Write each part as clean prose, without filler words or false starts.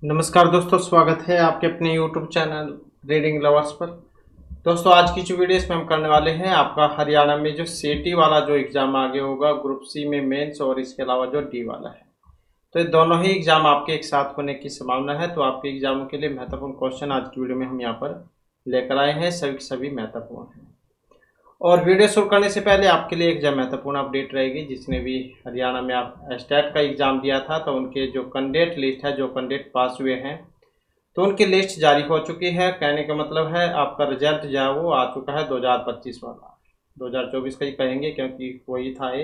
नमस्कार दोस्तों, स्वागत है आपके अपने YouTube चैनल रीडिंग लवर्स पर। दोस्तों, आज की जो वीडियो इसमें हम करने वाले हैं, आपका हरियाणा में जो सीटी वाला जो एग्ज़ाम आगे होगा ग्रुप सी में मेंस और इसके अलावा जो डी वाला है, तो ये दोनों ही एग्ज़ाम आपके एक साथ होने की संभावना है। तो आपके एग्ज़ामों के लिए महत्वपूर्ण क्वेश्चन आज की वीडियो में हम यहाँ पर लेकर आए हैं। सभी महत्वपूर्ण हैं। और वीडियो शुरू करने से पहले आपके लिए एक जो महत्वपूर्ण अपडेट रहेगी, जिसने भी हरियाणा में आप स्टेट का एग्ज़ाम दिया था, तो उनके जो कैंडिडेट लिस्ट है, जो कैंडिडेट पास हुए हैं, तो उनकी लिस्ट जारी हो चुकी है। कहने का मतलब है आपका रिजल्ट जो है वो आ चुका है 2025 वाला। 2024 का ही कहेंगे क्योंकि वही था ये।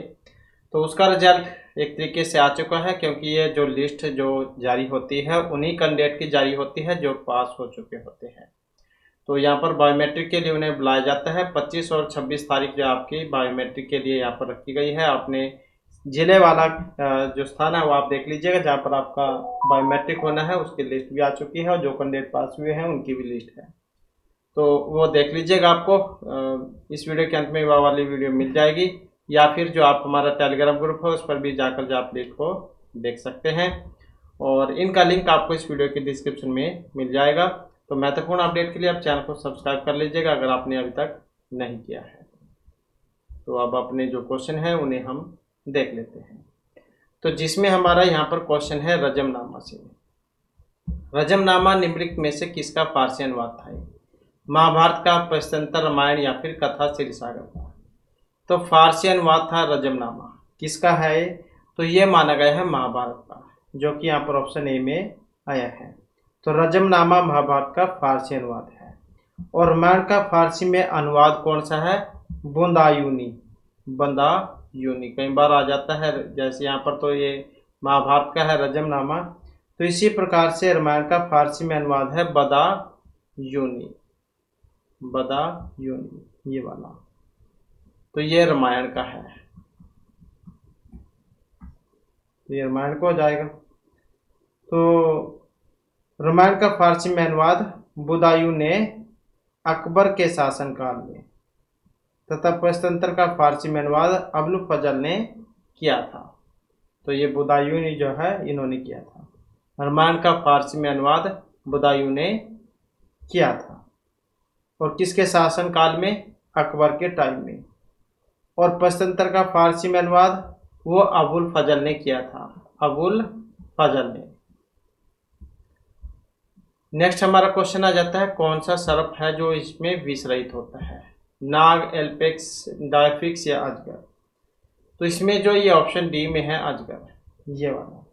तो उसका रिजल्ट एक तरीके से आ चुका है, क्योंकि ये जो लिस्ट जो जारी होती है उन्हीं कैंडिडेट की जारी होती है जो पास हो चुके होते हैं। तो यहाँ पर बायोमेट्रिक के लिए उन्हें बुलाया जाता है। 25 और 26 तारीख जो आपकी बायोमेट्रिक के लिए यहाँ पर रखी गई है। आपने जिले वाला जो स्थान है वो आप देख लीजिएगा, जहाँ पर आपका बायोमेट्रिक होना है उसकी लिस्ट भी आ चुकी है और जो कैंडिडेट पास हुए हैं उनकी भी लिस्ट है। तो वो देख लीजिएगा, आपको इस वीडियो के अंत में वह वाली वीडियो मिल जाएगी, या फिर जो आप हमारा टेलीग्राम ग्रुप है उस पर भी जाकर जो आप लिस्ट को देख सकते हैं। और इनका लिंक आपको इस वीडियो के डिस्क्रिप्शन में मिल जाएगा। तो महत्वपूर्ण अपडेट के लिए आप चैनल को सब्सक्राइब कर लीजिएगा अगर आपने अभी तक नहीं किया है। तो अब अपने जो क्वेश्चन है उन्हें हम देख लेते हैं। तो जिसमें हमारा यहाँ पर क्वेश्चन है रजमनामा से। रजमनामा निम्नलिखित में से किसका फारसी अनुवाद था? महाभारत का, प्रश्नोत्तर रामायण या फिर कथा क्षीरसागर का? तो फारसी अनुवाद था रजमनामा। किसका है? तो ये माना गया है महाभारत का, जो कि यहाँ पर ऑप्शन ए में आया है। तो रजमनामा महाभारत का फारसी अनुवाद है। और रामायण का फारसी में अनुवाद कौन सा है? बदायूनी। बदायूनी कई बार आ जाता है, जैसे यहाँ पर तो ये महाभारत का है रजमनामा, तो इसी प्रकार से रामायण का फारसी में अनुवाद है बदायूनी। बदायूनी ये वाला, तो ये रामायण का है। तो ये रामायण को हो जाएगा। तो रामायण का फारसी में अनुवाद बदायूं ने अकबर के शासनकाल में, तथा प्रश्नोत्तर का फारसी में अनुवाद अबुल फजल ने किया था। तो ये बदायूं ने जो है इन्होंने किया था। रामायण का फारसी में अनुवाद बदायूं ने किया था। और किसके शासनकाल में? अकबर के टाइम में। और प्रश्नोत्तर का फारसी में अनुवाद वो अबुल फजल ने किया था। अबुल फजल ने। नेक्स्ट हमारा क्वेश्चन आ जाता है, कौन सा सर्प है जो इसमें विष रहित होता है? नाग, एल्पेक्स, डायफिक्स या अजगर? तो इसमें जो ये ऑप्शन डी में है अजगर, ये वाला।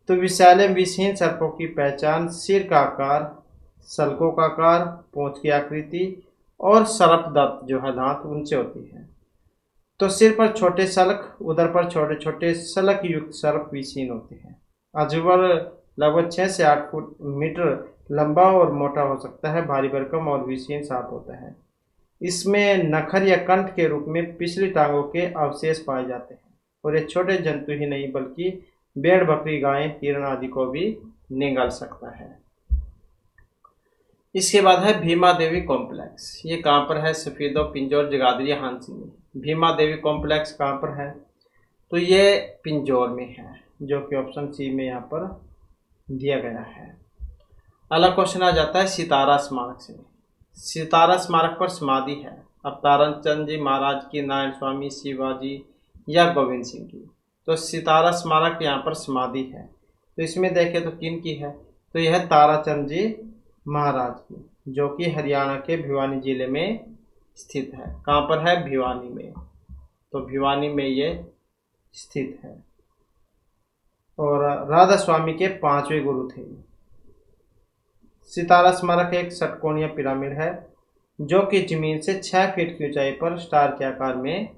तो विषैले विषहीन सर्पों की पहचान सिर का आकार, सल्कों का आकार, पूंछ की आकृति और सर्प दंत जो है दांत उनसे होती है। तो सिर पर छोटे सल्क, उदर पर छोटे छोटे सल्क युक्त सर्प विषहीन होते हैं। अजगर लगभग 6 से 8 मीटर लंबा और मोटा हो सकता है, भारी भरकम और विषहीन सांप होता है। इसमें नखर या कंठ के रूप में पिछली टांगों के अवशेष पाए जाते हैं। और ये छोटे जंतु ही नहीं बल्कि भेड़, बकरी, गाय, हिरण आदि को भी निगल सकता है। इसके बाद है भीमा देवी कॉम्प्लेक्स। ये कहाँ पर है? सफेदो, पिंजौर, जगाधरी, हांसी में। भीमा देवी कॉम्प्लेक्स कहाँ पर है? तो ये पिंजौर में है, जो कि ऑप्शन सी में यहाँ पर दिया गया है। अगला क्वेश्चन आ जाता है सितारा स्मारक से। सितारा स्मारक पर समाधि है अब ताराचंद जी महाराज की, नारायण स्वामी, शिवाजी या गोविंद सिंह की? तो सितारा स्मारक यहाँ पर समाधि है। तो इसमें देखें तो किन की है? तो यह है ताराचंद जी महाराज की, जो कि हरियाणा के भिवानी जिले में स्थित है। कहाँ पर है? भिवानी में। तो भिवानी में ये स्थित है। और राधा स्वामी के 5वें गुरु थे। सितारा स्मारक एक षटकोणीय पिरामिड है, जो कि जमीन से 6 फीट की ऊंचाई पर स्टार के आकार में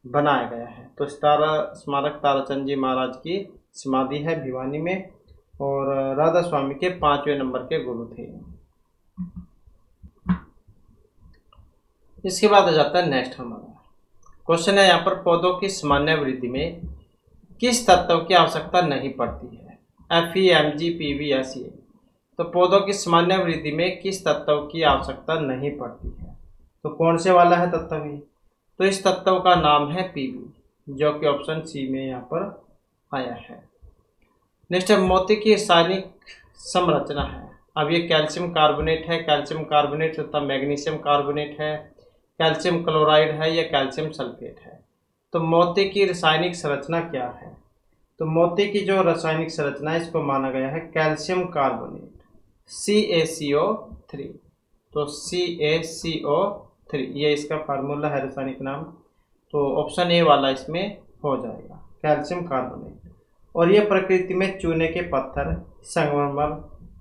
बनाया गया है। तो सितारा स्मारक ताराचंद जी महाराज की समाधि है भिवानी में, और राधा स्वामी के 5वें नंबर के गुरु थे। इसके बाद आ जाता है नेक्स्ट हमारा क्वेश्चन है यहाँ पर, पौधों की सामान्य वृद्धि में किस तत्व की आवश्यकता नहीं पड़ती है? Fe, Mg, Pb या Ca? तो पौधों की सामान्य वृद्धि में किस तत्व की आवश्यकता नहीं पड़ती है? तो कौन से वाला है तत्व ये? तो इस तत्व का नाम है Pb, जो कि ऑप्शन सी में यहाँ पर आया है। नेक्स्ट है, मोती की रासायनिक संरचना है। अब ये कैल्शियम कार्बोनेट है, कैल्शियम कार्बोनेट तथा मैग्नीशियम कार्बोनेट है, कैल्शियम क्लोराइड है या कैल्शियम सल्फेट है। तो मोती की रासायनिक संरचना क्या है? तो मोती की जो रासायनिक संरचना है इसको माना गया है कैल्शियम कार्बोनेट CaCO3। तो CaCO3 ये इसका फार्मूला है, रासायनिक नाम। तो ऑप्शन ए वाला इसमें हो जाएगा, कैल्शियम कार्बोनेट। और ये प्रकृति में चूने के पत्थर, संगमरमर,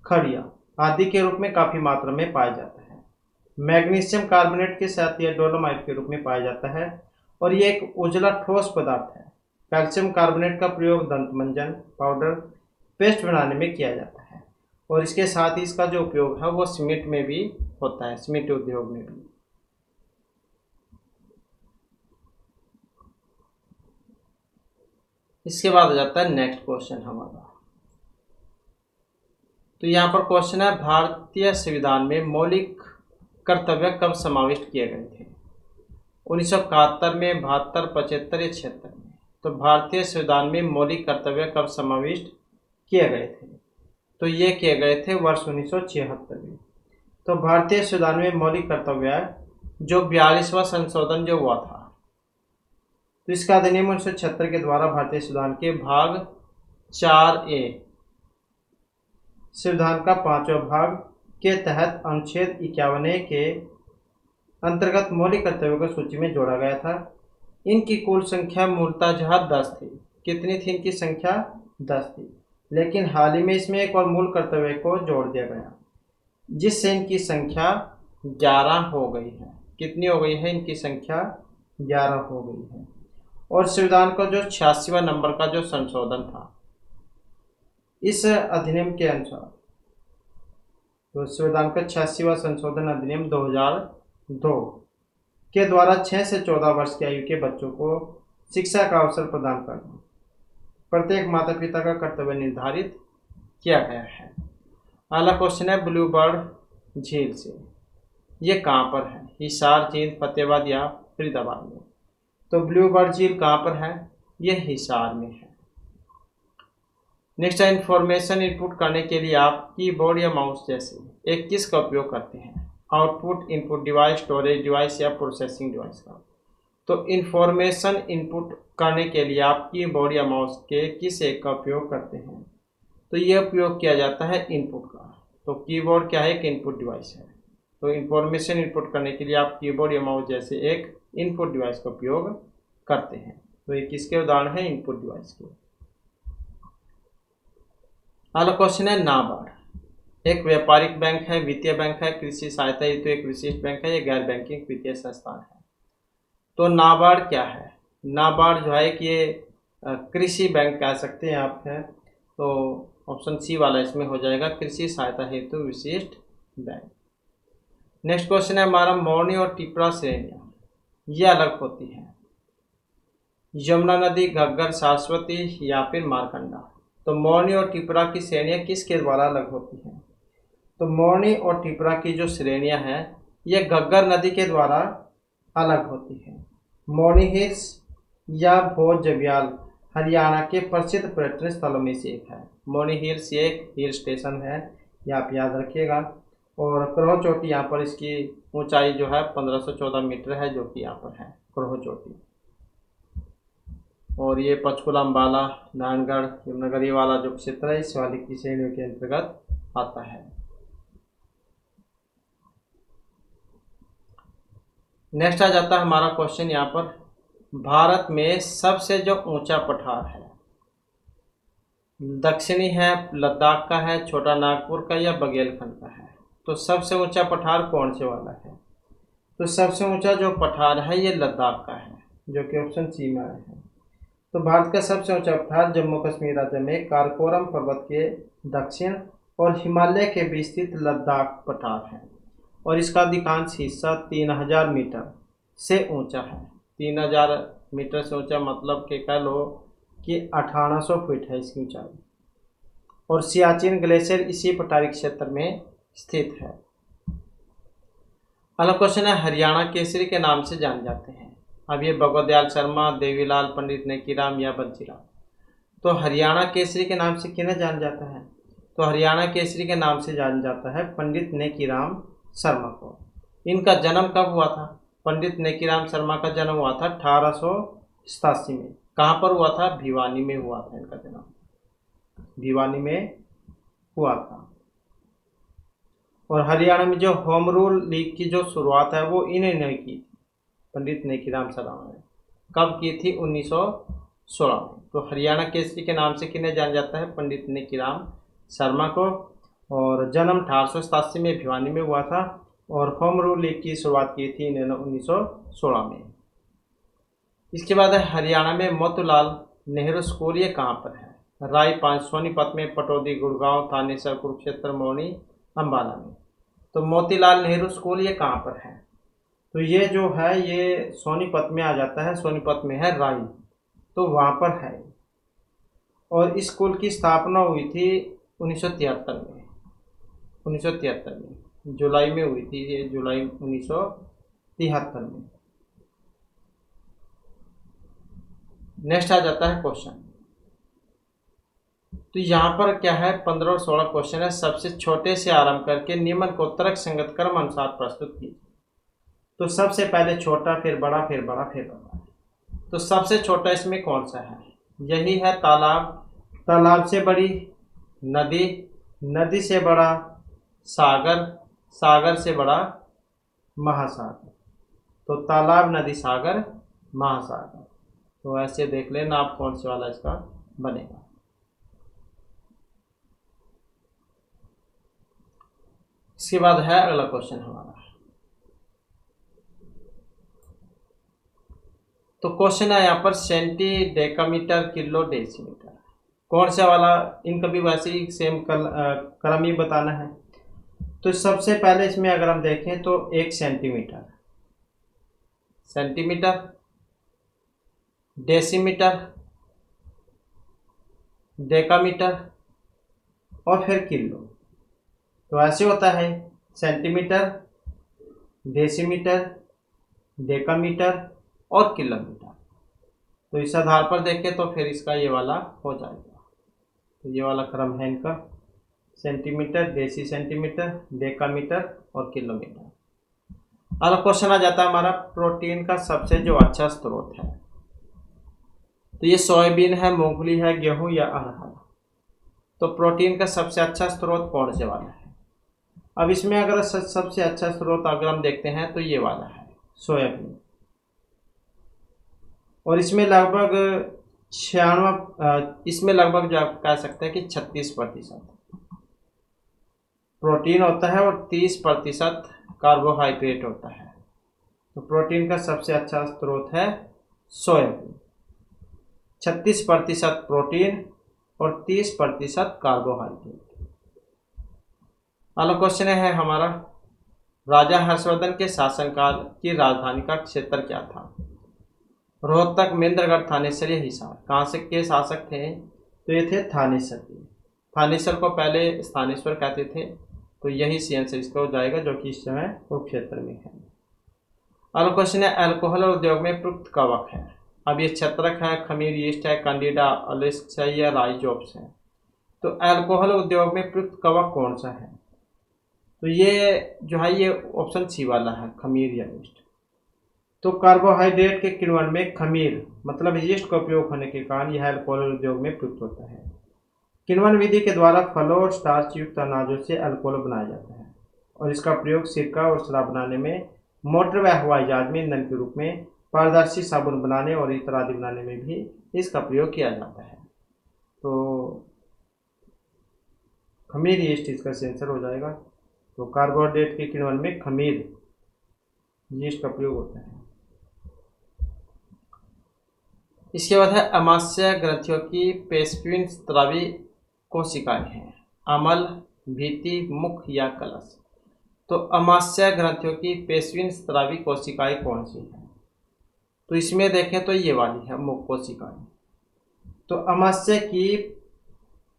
खड़िया आदि के रूप में काफ़ी मात्रा में पाया जाता है। मैग्नीशियम कार्बोनेट के साथ यह डोलोमाइट के रूप में पाया जाता है और ये एक उजला ठोस पदार्थ है। कैल्शियम कार्बोनेट का प्रयोग दंतमंजन, पाउडर, पेस्ट बनाने में किया जाता है और इसके साथ ही इसका जो उपयोग है वो सीमेंट में भी होता है, सीमेंट उद्योग में भी। इसके बाद आ जाता है नेक्स्ट क्वेश्चन हमारा। तो यहाँ पर क्वेश्चन है, भारतीय संविधान में मौलिक कर्तव्य कब समाविष्ट किए गए थे? 1971 में, 72, 75 या 76 में? तो भारतीय संविधान में मौलिक कर्तव्य कब समाविष्ट किए गए थे? तो ये किए गए थे वर्ष 1976 में। तो भारतीय संविधान में मौलिक कर्तव्य जो 42वां संशोधन जो हुआ था, तो इसका अधिनियम 1976 के द्वारा भारतीय संविधान के भाग 4A संविधान का 5वां भाग के तहत अनुच्छेद 51A के अंतर्गत मौलिक कर्तव्यों को सूची में जोड़ा गया था। इनकी कुल संख्या मूलतः जहाँ 10 थी। कितनी थी इनकी संख्या? 10 थी। लेकिन हाल ही में इसमें एक और मूल कर्तव्य को जोड़ दिया गया, जिससे इनकी संख्या 11 हो गई है। कितनी हो गई है? इनकी संख्या 11 हो गई है। और संविधान का जो 86वां नंबर का जो संशोधन था इस अधिनियम के अनुसार, तो संविधान का 86वां संशोधन अधिनियम 2002 के द्वारा 6 से 14 वर्ष की आयु के बच्चों को शिक्षा का अवसर प्रदान करना प्रत्येक माता पिता का कर्तव्य निर्धारित किया गया है। अगला क्वेश्चन है, ब्लू बर्ड झील से ये कहाँ पर है? हिसार, जींद, फतेहाबाद या फरीदाबाद में? तो ब्लू बर्ड झील कहाँ पर है? ये हिसार में है। नेक्स्ट है, इंफॉर्मेशन इनपुट करने के लिए आप कीबोर्ड या माउस जैसे एक किस का उपयोग करते हैं? Output, input device, storage device या प्रोसेसिंग डिवाइस का? तो इंफॉर्मेशन इनपुट करने के लिए आप कीबोर्ड या माउस के किस एक का उपयोग करते हैं? तो यह उपयोग किया जाता है इनपुट का। तो कीबोर्ड क्या है? एक इनपुट डिवाइस है। तो इंफॉर्मेशन इनपुट करने के लिए आप कीबोर्ड या माउस जैसे एक इनपुट डिवाइस का उपयोग करते हैं। तो ये किसके उदाहरण है? इनपुट डिवाइस के। अगला क्वेश्चन है, नाबार्ड एक व्यापारिक बैंक है, वित्तीय बैंक है, कृषि सहायता हेतु एक विशिष्ट बैंक है, या गैर बैंकिंग वित्तीय संस्थान है? तो नाबार्ड क्या है? नाबार्ड जो है कि ये कृषि बैंक कह सकते हैं आप है। तो ऑप्शन सी वाला इसमें हो जाएगा, कृषि सहायता हेतु विशिष्ट बैंक। नेक्स्ट क्वेश्चन है हमारा, मोरनी और टिपरा श्रेणियाँ ये अलग होती हैं, यमुना नदी, घग्गर, सरस्वती या फिर मारकंडा? तो मोरनी और टिपरा की श्रेणियाँ किसके द्वारा अलग होती हैं? तो मोरनी और टिपरा की जो श्रेणियाँ हैं ये घग्गर नदी के द्वारा अलग होती हैं। मोरनी हिल्स या भोज जबियाल हरियाणा के प्रसिद्ध पर्यटन स्थलों में से एक है। मोरनी हिल्स ये एक हिल स्टेशन है, ये आप याद रखिएगा। और करोह चोटी यहाँ पर इसकी ऊंचाई जो है 1514 मीटर है, जो कि यहाँ पर है करोह चोटी। और ये पंचकुला, अम्बाला, नारायणगढ़, यमुनानगर ये वाला जो क्षेत्र है इस वाले की श्रेणियों के अंतर्गत आता है। नेक्स्ट आ जाता है हमारा क्वेश्चन यहाँ पर, भारत में सबसे जो ऊंचा पठार है दक्षिणी है, लद्दाख का है, छोटा नागपुर का या बघेलखंड का है? तो सबसे ऊंचा पठार कौन से वाला है? तो सबसे ऊंचा जो पठार है ये लद्दाख का है, जो कि ऑप्शन सी में है। तो भारत का सबसे ऊंचा पठार जम्मू कश्मीर राज्य में काराकोरम पर्वत के दक्षिण और हिमालय के बीच स्थित लद्दाख पठार है और इसका अधिकांश हिस्सा 3000 मीटर से ऊंचा है। 3000 मीटर से ऊंचा मतलब कि कह लो कि 1800 फीट है इसकी ऊंचाई। और सियाचिन ग्लेशियर इसी पठारी क्षेत्र में स्थित है। अगला क्वेश्चन है, हरियाणा केसरी के नाम से जाने जाते हैं। अब ये भगवत दयाल शर्मा, देवीलाल, पंडित नेकीराम या बंसीराम? तो हरियाणा केसरी के नाम से किन्हें जाना जाता है? तो हरियाणा केसरी के नाम से जाना जाता है पंडित नेकीराम शर्मा को। इनका जन्म कब हुआ था? पंडित नेकीराम शर्मा का जन्म हुआ था 1887 में। कहाँ पर हुआ था? भिवानी में हुआ था इनका जन्म, भिवानी में हुआ था। और हरियाणा में जो होम रूल लीग की जो शुरुआत है वो इन्होंने की थी, पंडित नेकीराम शर्मा ने। कब की थी? 1916 में। तो हरियाणा केसरी के नाम से किन्हें जाना जाता है? पंडित नेकीराम शर्मा को। और जन्म 1887 में भिवानी में हुआ था और होम रूल लीग की शुरुआत की थी इन्होंने 1916 में। इसके बाद है हरियाणा में मोतीलाल नेहरू स्कूल, ये कहाँ पर है? राय 5 सोनीपत में, पटौदी गुड़गांव, थानेसर, कुरुक्षेत्र, मौनी, अम्बाला में। तो मोतीलाल नेहरू स्कूल ये कहाँ पर है? तो ये जो है ये सोनीपत में आ जाता है, सोनीपत में है राय, तो वहाँ पर है। और इस स्कूल की स्थापना हुई थी 1973 में, 1973 में जुलाई में हुई थी, ये जुलाई 1973 में। नेक्स्ट आ जाता है क्वेश्चन। तो यहाँ पर क्या है, 15 और 16 क्वेश्चन है। सबसे छोटे से आरंभ करके निम्न को तर्क संगत क्रम अनुसार प्रस्तुत कीजिए। तो सबसे पहले छोटा, फिर बड़ा, फिर बड़ा, फिर बड़ा। तो सबसे छोटा इसमें कौन सा है? यही है तालाब, तालाब से बड़ी नदी, नदी से बड़ा सागर, सागर से बड़ा महासागर। तो तालाब, नदी, सागर, महासागर। तो ऐसे देख लेना आप कौन से वाला इसका बनेगा। इसके बाद है अगला क्वेश्चन हमारा। तो क्वेश्चन है यहाँ पर सेंटी, डेकामीटर, किलो, डेसीमीटर। कौन सा वाला? इनका भी वैसे ही सेम क्रम ही बताना है। तो सबसे पहले इसमें अगर हम देखें तो 1 सेंटीमीटर, सेंटीमीटर, डेसीमीटर, डेकामीटर और फिर किलो। तो ऐसे होता है सेंटीमीटर, डेसीमीटर, डेकामीटर और किलोमीटर। तो इस आधार पर देखें तो फिर इसका ये वाला हो जाएगा। तो ये वाला क्रम है इनका, सेंटीमीटर, डेसी सेंटीमीटर, डेकामीटर और किलोमीटर। अगला क्वेश्चन आ जाता है हमारा, प्रोटीन का सबसे जो अच्छा स्रोत है। तो ये सोयाबीन है, मूंगफली है, गेहूं या अरहर। तो प्रोटीन का सबसे अच्छा स्रोत कौन से वाला है? अब इसमें अगर सबसे अच्छा स्रोत अगर हम देखते हैं तो ये वाला है, सोयाबीन। और इसमें लगभग 96, इसमें लगभग जो आप कह सकते हैं कि 36% प्रोटीन होता है और 30% कार्बोहाइड्रेट होता है। तो प्रोटीन का सबसे अच्छा स्रोत है सोयाबीन, 36% प्रोटीन और 30% कार्बोहाइड्रेट। अगला क्वेश्चन है हमारा, राजा हर्षवर्धन के शासनकाल की राजधानी का क्षेत्र क्या था? रोहतक, महेंद्रगढ़, थानेसर या हिसार। कहाँ से के शासक थे? तो ये थे थानेसर के। थानेसर को पहले स्थानेश्वर कहते थे, तो यही सी आंसर इसका हो जाएगा, जो कि इस समय कुरुक्षेत्र में है। अगला क्वेश्चन है, अल्कोहल उद्योग में प्रयुक्त कवक है। अब ये छत्रक है, खमीर, यीस्ट है, कैंडिडा, अलिस्क या राइजोप्स है। तो अल्कोहल उद्योग में प्रयुक्त कवक कौन सा है? तो ये जो है ये ऑप्शन सी वाला है, खमीर या यीस्ट। तो कार्बोहाइड्रेट के किण्वन में खमीर मतलब यीस्ट का उपयोग होने के कारण यह अल्कोहल उद्योग में प्रयुक्त होता है। किण्वन विधि के द्वारा फलों और स्टार्च युक्त अनाजों से अल्कोहल बनाया जाता है और इसका प्रयोग सिरका और शराब बनाने में, मोटर व हवाई जहाज में ईंधन के रूप में, पारदर्शी साबुन बनाने और इत्र आदि बनाने में भी इसका प्रयोग किया जाता है। तो खमीर यीस्ट इसका सेंसर हो जाएगा। तो कार्बोहाइड्रेट के किण्वन में खमीर यीस्ट का प्रयोग होता है। इसके बाद है, अमाशय ग्रंथियों की पेशवीन स्रावी कोशिकाएं हैं। अमल, भीति, मुख या कलश। तो अमाशय ग्रंथियों की पेशवीन स्रावी कोशिकाएं कौन सी हैं? तो इसमें देखें तो ये वाली है, मुख कोशिकाएं। तो अमाशय की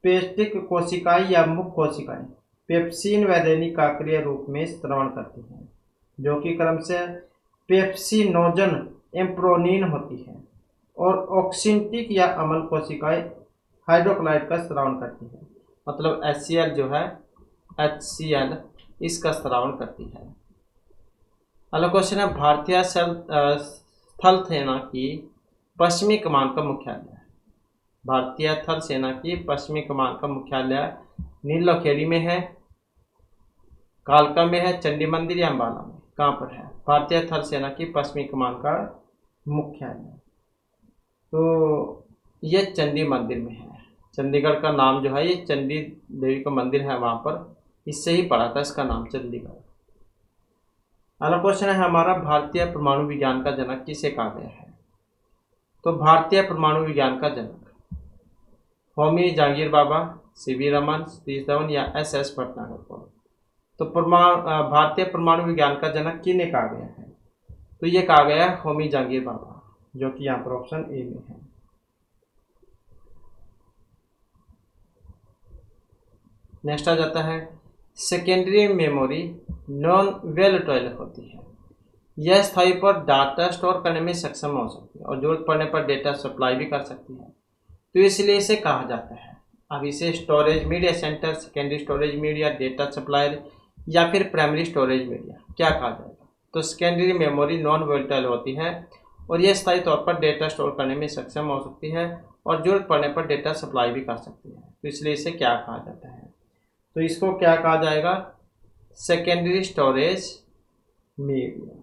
पेस्टिक कोशिकाएं या मुख कोशिकाएं पेप्सिन व दैनिक काकरीय रूप में स्रवण करती हैं, जो कि क्रम से पेप्सिनोजन एम्प्रोनिन होती है। और ऑक्सिंटिक या अमल कोशिकाएं हाइड्रोक्लाइड का स्रावन करती हैं। मतलब HCl जो है, HCl इसका स्रावण करती है। अगला क्वेश्चन है, भारतीय थल सेना की पश्चिमी कमान का मुख्यालय। भारतीय थल सेना की पश्चिमी कमान का मुख्यालय नीलखेड़ी में है, कालका में है, चंडी मंदिर या अम्बाला में? कहाँ पर है भारतीय थल सेना की पश्चिमी कमान का मुख्यालय? तो ये चंडी मंदिर में है। चंडीगढ़ का नाम जो है ये चंडी देवी का मंदिर है वहाँ पर, इससे ही पड़ा था इसका नाम चंडीगढ़। अगला क्वेश्चन है हमारा, भारतीय परमाणु विज्ञान का जनक किसे कहा गया है? तो भारतीय परमाणु विज्ञान का जनक होमी जहांगीर बाबा, CV रमन, सतीश धवन या SS भटनागर को? तो भारतीय परमाणु विज्ञान का जनक किन्हें कहा गया है? तो ये कहा गया है होमी जहांगीर बाबा, जो कि यहाँ पर ऑप्शन ए में है। नेक्स्ट आ जाता है, सेकेंडरी मेमोरी नॉन वोलेटाइल होती है। यह स्थायी पर डाटा स्टोर करने में सक्षम हो सकती है और जरूरत पड़ने पर डेटा सप्लाई भी कर सकती है, तो इसलिए इसे कहा जाता है। अब इसे storage media centre, secondary storage media, data supplier या फिर प्राइमरी स्टोरेज मीडिया क्या कहा जाएगा? तो सेकेंडरी मेमोरी नॉन वोलेटाइल होती है और यह स्थायी तौर पर डेटा स्टोर करने में सक्षम हो सकती है और जरूरत पड़ने पर डेटा सप्लाई भी कर सकती है, तो इसलिए इसे क्या कहा जाता है? तो इसको क्या कहा जाएगा? Secondary storage media.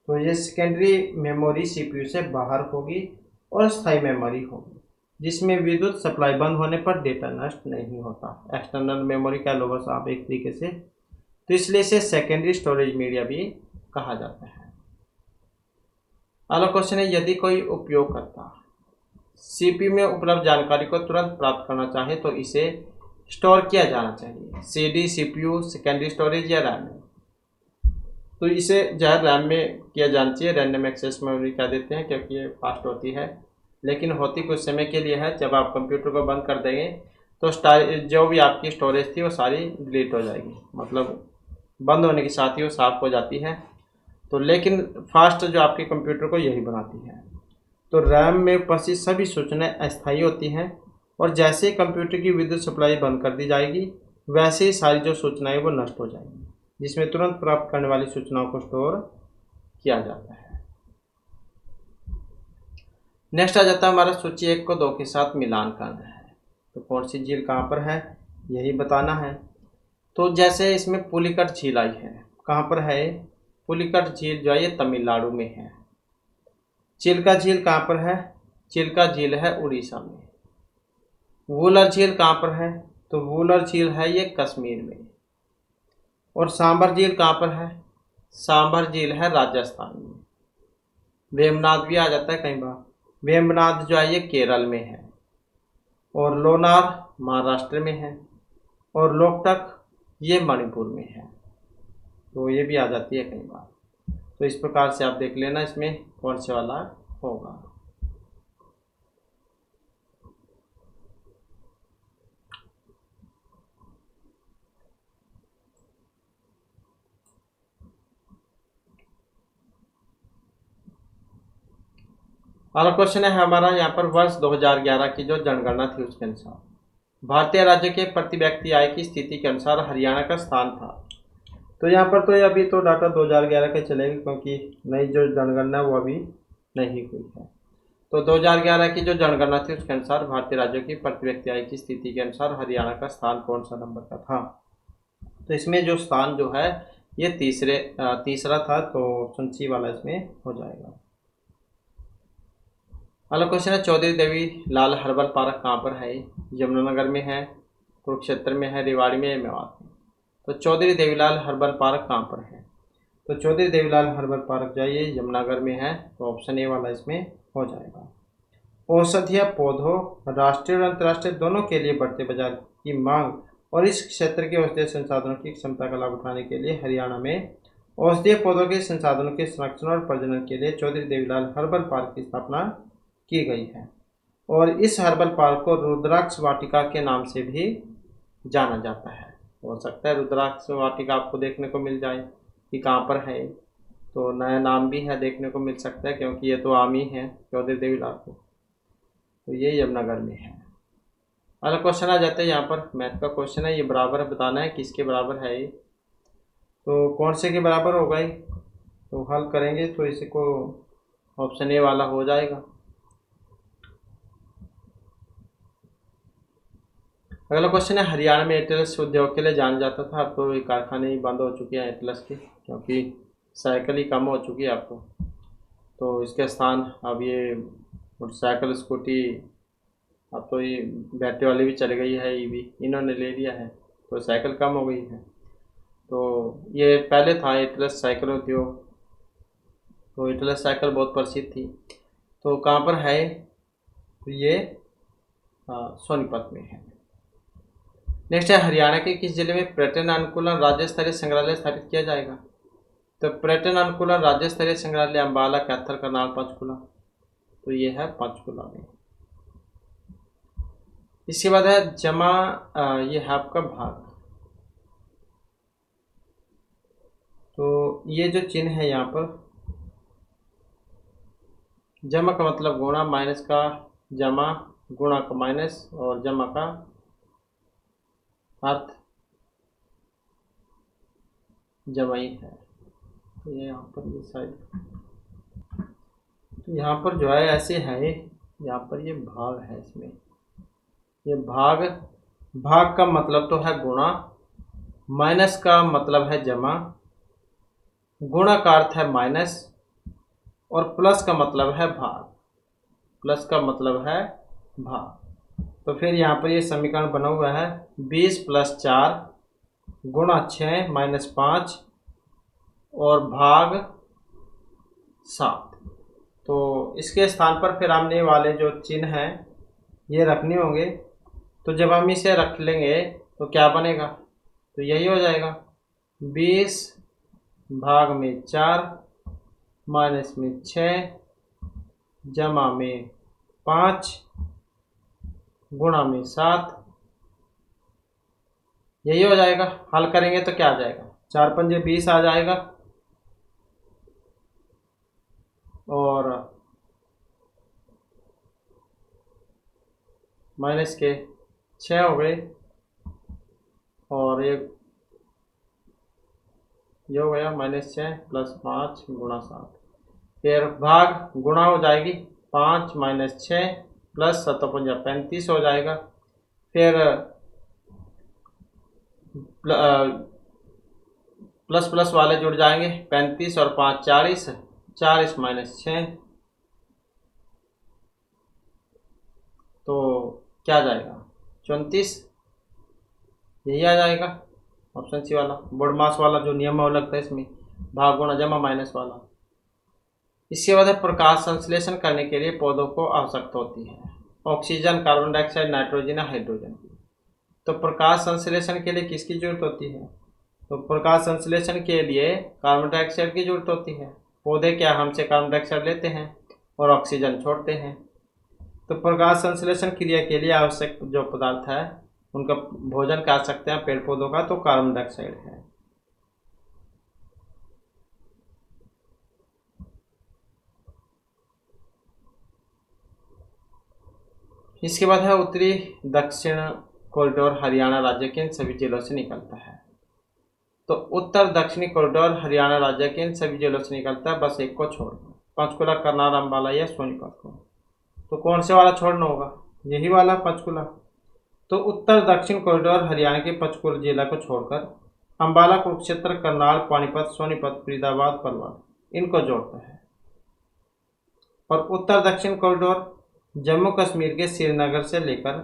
तो ये सेकेंडरी मेमोरी CPU से बाहर होगी और स्थायी मेमोरी होगी जिसमें विद्युत सप्लाई बंद होने पर डेटा नष्ट नहीं होता। एक्सटर्नल मेमोरी कह लो बस आप एक तरीके से, तो इसलिए इसे सेकेंडरी स्टोरेज मीडिया भी कहा जाता है। अगला क्वेश्चन है, यदि कोई उपयोगकर्ता CPU में उपलब्ध जानकारी को तुरंत प्राप्त करना चाहे तो इसे स्टोर किया जाना चाहिए, CD, CPU, सेकेंडरी स्टोरेज या रैम में? तो इसे जो है रैम में किया जाना चाहिए, रैंडम एक्सेस मेमोरी कह देते हैं क्योंकि ये फास्ट होती है, लेकिन होती कुछ समय के लिए है। जब आप कंप्यूटर को बंद कर देंगे तो जो भी आपकी स्टोरेज थी वो सारी डिलीट हो जाएगी, मतलब बंद होने के साथ ही वो साफ हो जाती है। तो लेकिन फास्ट जो आपके कंप्यूटर को यही बनाती है। तो रैम में उपस्थित सभी सूचनाएं अस्थायी होती हैं और जैसे ही कंप्यूटर की विद्युत सप्लाई बंद कर दी जाएगी वैसे ही सारी जो सूचनाएं वो नष्ट हो जाएंगी, जिसमें तुरंत प्राप्त करने वाली सूचनाओं को स्टोर किया जाता है। नेक्स्ट आ जाता है हमारा सूची 1 को 2 के साथ मिलान करना है। तो कौन सी झील कहाँ पर है यही बताना है। तो जैसे इसमें पुलिकट झील आई है, कहाँ पर है? पुलिकट झील जो है ये तमिलनाडु में है। चिल्का झील कहाँ पर है? चिल्का झील है उड़ीसा में। वूलर झील कहाँ पर है? तो वूलर झील है ये कश्मीर में। और सांबर झील कहाँ पर है? सांबर झील है राजस्थान में। वेमनाथ भी आ जाता है कई बार, वेमनाथ जो है ये केरल में है। और लोनार महाराष्ट्र में है और लोकटक ये मणिपुर में है, तो ये भी आ जाती है कई बार। तो इस प्रकार से आप देख लेना इसमें कौन से वाला होगा। अगला क्वेश्चन है हमारा यहाँ पर, वर्ष 2011 की जो जनगणना थी उसके अनुसार भारतीय राज्य के प्रति व्यक्ति आय की स्थिति के अनुसार हरियाणा का स्थान था। तो यहाँ पर तो अभी तो डाटा 2011 के चलेगी क्योंकि नई जो जनगणना वो अभी नहीं हुई है। तो 2011 की जो जनगणना थी उसके अनुसार भारतीय राज्यों की प्रति व्यक्ति आय की स्थिति के अनुसार हरियाणा का स्थान कौन सा नंबर का था? तो इसमें जो स्थान जो है ये तीसरा था, तो ऑप्शन सी वाला इसमें हो जाएगा। अगला क्वेश्चन है, चौधरी देवी लाल हर्बल पार्क कहाँ पर है? यमुनानगर में है, कुरुक्षेत्र में है, रेवाड़ी में, मेवात में? तो चौधरी देवीलाल हर्बल पार्क कहाँ पर है? तो चौधरी देवीलाल हर्बल पार्क जो है ये यमुनानगर में है, तो ऑप्शन ए वाला इसमें हो जाएगा। औषधीय पौधों राष्ट्रीय और अंतर्राष्ट्रीय दोनों के लिए बढ़ते बाजार की मांग और इस क्षेत्र के औषधीय संसाधनों की क्षमता का लाभ उठाने के लिए हरियाणा में औषधीय पौधों के संसाधनों के संरक्षण और प्रजनन के लिए चौधरी देवीलाल हर्बल पार्क की स्थापना की गई है। और इस हर्बल पार्क को रुद्राक्ष वाटिका के नाम से भी जाना जाता है। हो सकता है रुद्राक्ष वाटिका आपको देखने को मिल जाए कि कहाँ पर है, तो नया नाम भी है देखने को मिल सकता है क्योंकि ये तो आम ही है चौधरी देवीलाल को। तो ये यमुनानगर में है। अगला क्वेश्चन आ जाता है यहाँ पर मैथ का क्वेश्चन है, ये बराबर है, बताना है किसके बराबर है ये। तो कौन से के बराबर होगा ये, तो हल करेंगे तो इसी को ऑप्शन ए वाला हो जाएगा। अगला क्वेश्चन है, हरियाणा में एटलस उद्योग के लिए जाना जाता था, अब तो ये कारखाने ही बंद हो चुके हैं एटलस के, क्योंकि साइकिल ही कम हो चुकी है अब तो इसके स्थान अब ये मोटरसाइकिल, स्कूटी, अब तो ये बैटरी वाली भी चल गई है, ईवी इन्होंने ले लिया है, तो साइकिल कम हो गई है। तो ये पहले था एटलस साइकिल उद्योग, तो एटलस साइकिल बहुत प्रसिद्ध थी। तो कहाँ पर है, तो ये सोनीपत में है। नेक्स्ट है, हरियाणा के किस जिले में पर्यटन अनुकूलन राज्य स्तरीय संग्रहालय स्थापित किया जाएगा। तो पर्यटन अनुकूलन राज्य स्तरीय संग्रहालय अम्बाला, कैथल, करनाल, पंचकुला, तो ये है पंचकुला में। इसके बाद है जमा, ये है आपका भाग। तो ये जो चिन्ह है यहाँ पर, जमा का मतलब गुणा, माइनस का जमा, गुणा का माइनस, और जमा का अर्थ जमाई है। तो ये यहाँ पर ये साइड, तो यहाँ पर जो है ऐसे है, यहाँ पर ये भाग है, इसमें ये भाग, भाग का मतलब तो है गुणा, माइनस का मतलब है जमा, गुणा का अर्थ है माइनस, और प्लस का मतलब है भाग, प्लस का मतलब है भाग। तो फिर यहाँ पर ये समीकरण बना हुआ है 20 + 4 गुणा 6 - 5 और भाग 7। तो इसके स्थान पर फिर हमने वाले जो चिन्ह हैं ये रखने होंगे। तो जब हम इसे रख लेंगे तो क्या बनेगा, तो यही हो जाएगा 20 भाग में 4 माइनस में 6 जमा में 5 गुणा में 7, यही हो जाएगा। हल करेंगे तो क्या आ जाएगा, 4 × 5 = 20 आ जाएगा, और माइनस के 6 हो गए, और ये हो गया -6 + 5 गुणा 7। फिर भाग गुणा हो जाएगी 5 - 6 + 7 × 5 = 35 हो जाएगा। फिर प्लस प्लस वाले जुड़ जाएंगे, 35 और 5 40, 40 - 6, तो क्या जाएगा 34, यही आ जाएगा ऑप्शन सी वाला। बोडमास वाला जो नियम है वो लगता है इसमें, भाग गुणा जमा माइनस वाला। इसके बाद प्रकाश संश्लेषण करने के लिए पौधों को आवश्यकता होती है oxygen, carbon dioxide, nitrogen, hydrogen की। तो प्रकाश संश्लेषण के लिए किसकी जरूरत होती है, तो प्रकाश संश्लेषण के लिए कार्बन डाइऑक्साइड की जरूरत होती है। पौधे क्या हमसे कार्बन डाइऑक्साइड लेते हैं और ऑक्सीजन छोड़ते हैं। तो प्रकाश संश्लेषण क्रिया के लिए आवश्यक जो पदार्थ है उनका भोजन कह सकते हैं पेड़ पौधों का, तो कार्बन डाइऑक्साइड है। इसके बाद है उत्तरी दक्षिण कॉरिडोर हरियाणा राज्य के इन सभी जिलों से निकलता है। तो उत्तर दक्षिणी कॉरिडोर हरियाणा राज्य के इन सभी जिलों से निकलता है, बस एक को छोड़कर, पंचकुला, करनाल, अम्बाला या सोनीपत को। तो कौन से वाला छोड़ना होगा, यही वाला पंचकुला। तो उत्तर दक्षिण कॉरिडोर हरियाणा के पंचकुला जिला को छोड़कर अम्बाला, कुरुक्षेत्र, करनाल, पानीपत, सोनीपत, फरीदाबाद, पलवल इनको जोड़ता है। और उत्तर दक्षिण कॉरिडोर जम्मू कश्मीर के श्रीनगर से लेकर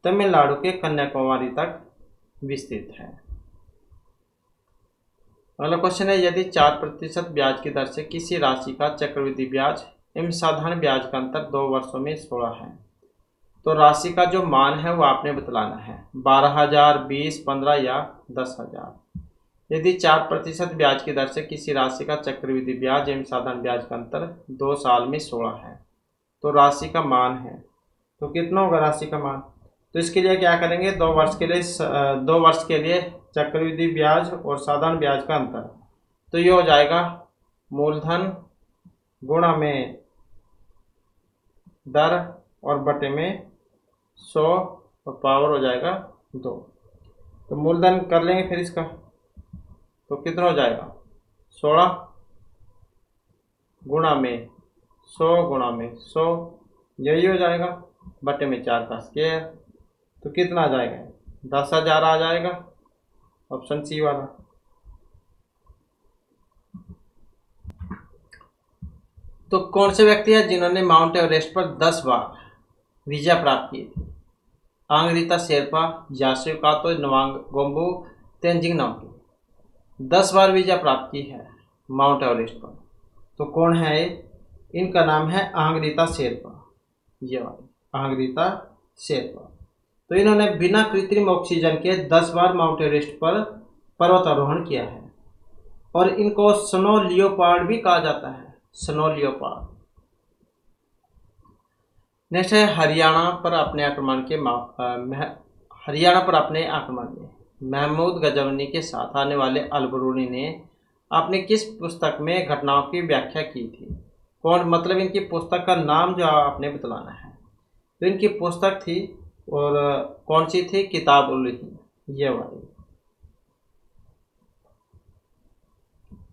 तमिलनाडु के कन्याकुमारी तक विस्तृत है। अगला क्वेश्चन है, यदि 4% ब्याज की दर से किसी राशि का चक्रवृद्धि ब्याज एवं साधारण ब्याज का अंतर 2 वर्षों में 16 है, तो राशि का जो मान है वो आपने बतलाना है, 12,000, 20, 15 या 10,000। यदि 4% ब्याज की दर से किसी राशि का चक्रवृद्धि ब्याज एवं साधारण ब्याज का अंतर 2 साल में 16 है, तो राशि का मान है, तो कितना होगा राशि का मान। तो इसके लिए क्या करेंगे, 2 वर्ष के लिए चक्रवृद्धि ब्याज और साधारण ब्याज का अंतर, तो ये हो जाएगा मूलधन गुणा में दर और बटे में 100 और पावर हो जाएगा 2। तो मूलधन कर लेंगे फिर इसका, तो कितना हो जाएगा 16 गुणा में 100 गुणा में 100, यही हो जाएगा, बटे में 4 का स्क्वायर। तो कितना आ जाएगा 10,000 आ जाएगा, ऑप्शन सी वाला। तो कौन से व्यक्ति हैं जिन्होंने माउंट एवरेस्ट पर 10 बार विजय प्राप्त की थी? आंगरीता शेरपा, यासु कातो, नवांग गोम्बू, तेंजिंग नामकी। 10 बार विजय प्राप्त की है माउंट एवरेस्ट पर। तो कौन है ये? इनका नाम है आंगरीता शेरपा, ये वाली आंगरीता शेरपा। तो इन्होंने बिना कृत्रिम ऑक्सीजन के 10 बार माउंट एवरेस्ट पर पर्वतारोहण किया है, और इनको स्नो लियोपार्ड भी कहा जाता है, स्नो लियोपार्ड। नेक्स्ट है हरियाणा पर अपने आक्रमण में महमूद गजनवी के साथ आने वाले अल-बरूनी ने अपनी किस पुस्तक में घटनाओं की व्याख्या की थी? कौन, मतलब इनकी पुस्तक का नाम जो आपने बतलाना है। तो इनकी पुस्तक थी, और कौन सी थी? किताब-उल-हिंद, ये वाली।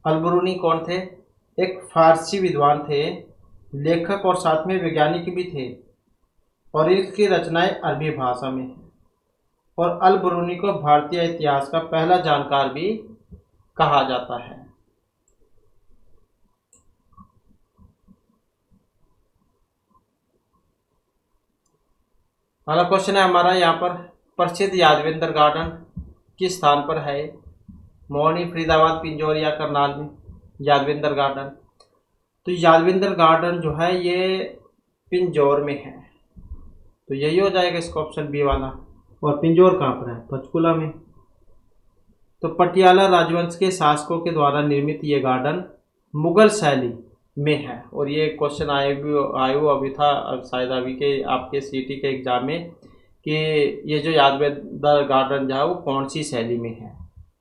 अल-बरूनी कौन थे? एक फारसी विद्वान थे, लेखक और साथ में वैज्ञानिक भी थे, और इसकी रचनाएं अरबी भाषा में हैं। और अल-बरूनी को भारतीय इतिहास का पहला जानकार भी कहा जाता है। अगला क्वेश्चन है हमारा यहाँ पर, प्रसिद्ध यादवेंद्र गार्डन किस स्थान पर है? मोरनी, फरीदाबाद, पिंजौर या करनाल में यादवेंद्र गार्डन? तो यादवेंद्र गार्डन जो है ये पिंजौर में है, तो यही हो जाएगा इसका ऑप्शन बी वाला। और पिंजौर कहाँ पर है? पंचकुला में। तो पटियाला राजवंश के शासकों के द्वारा निर्मित ये गार्डन मुगल शैली में है, और ये क्वेश्चन आयु अभी था शायद अभी के आपके सीटी के एग्जाम में, कि ये जो यादवेंद्र गार्डन जो है वो कौन सी शैली में है।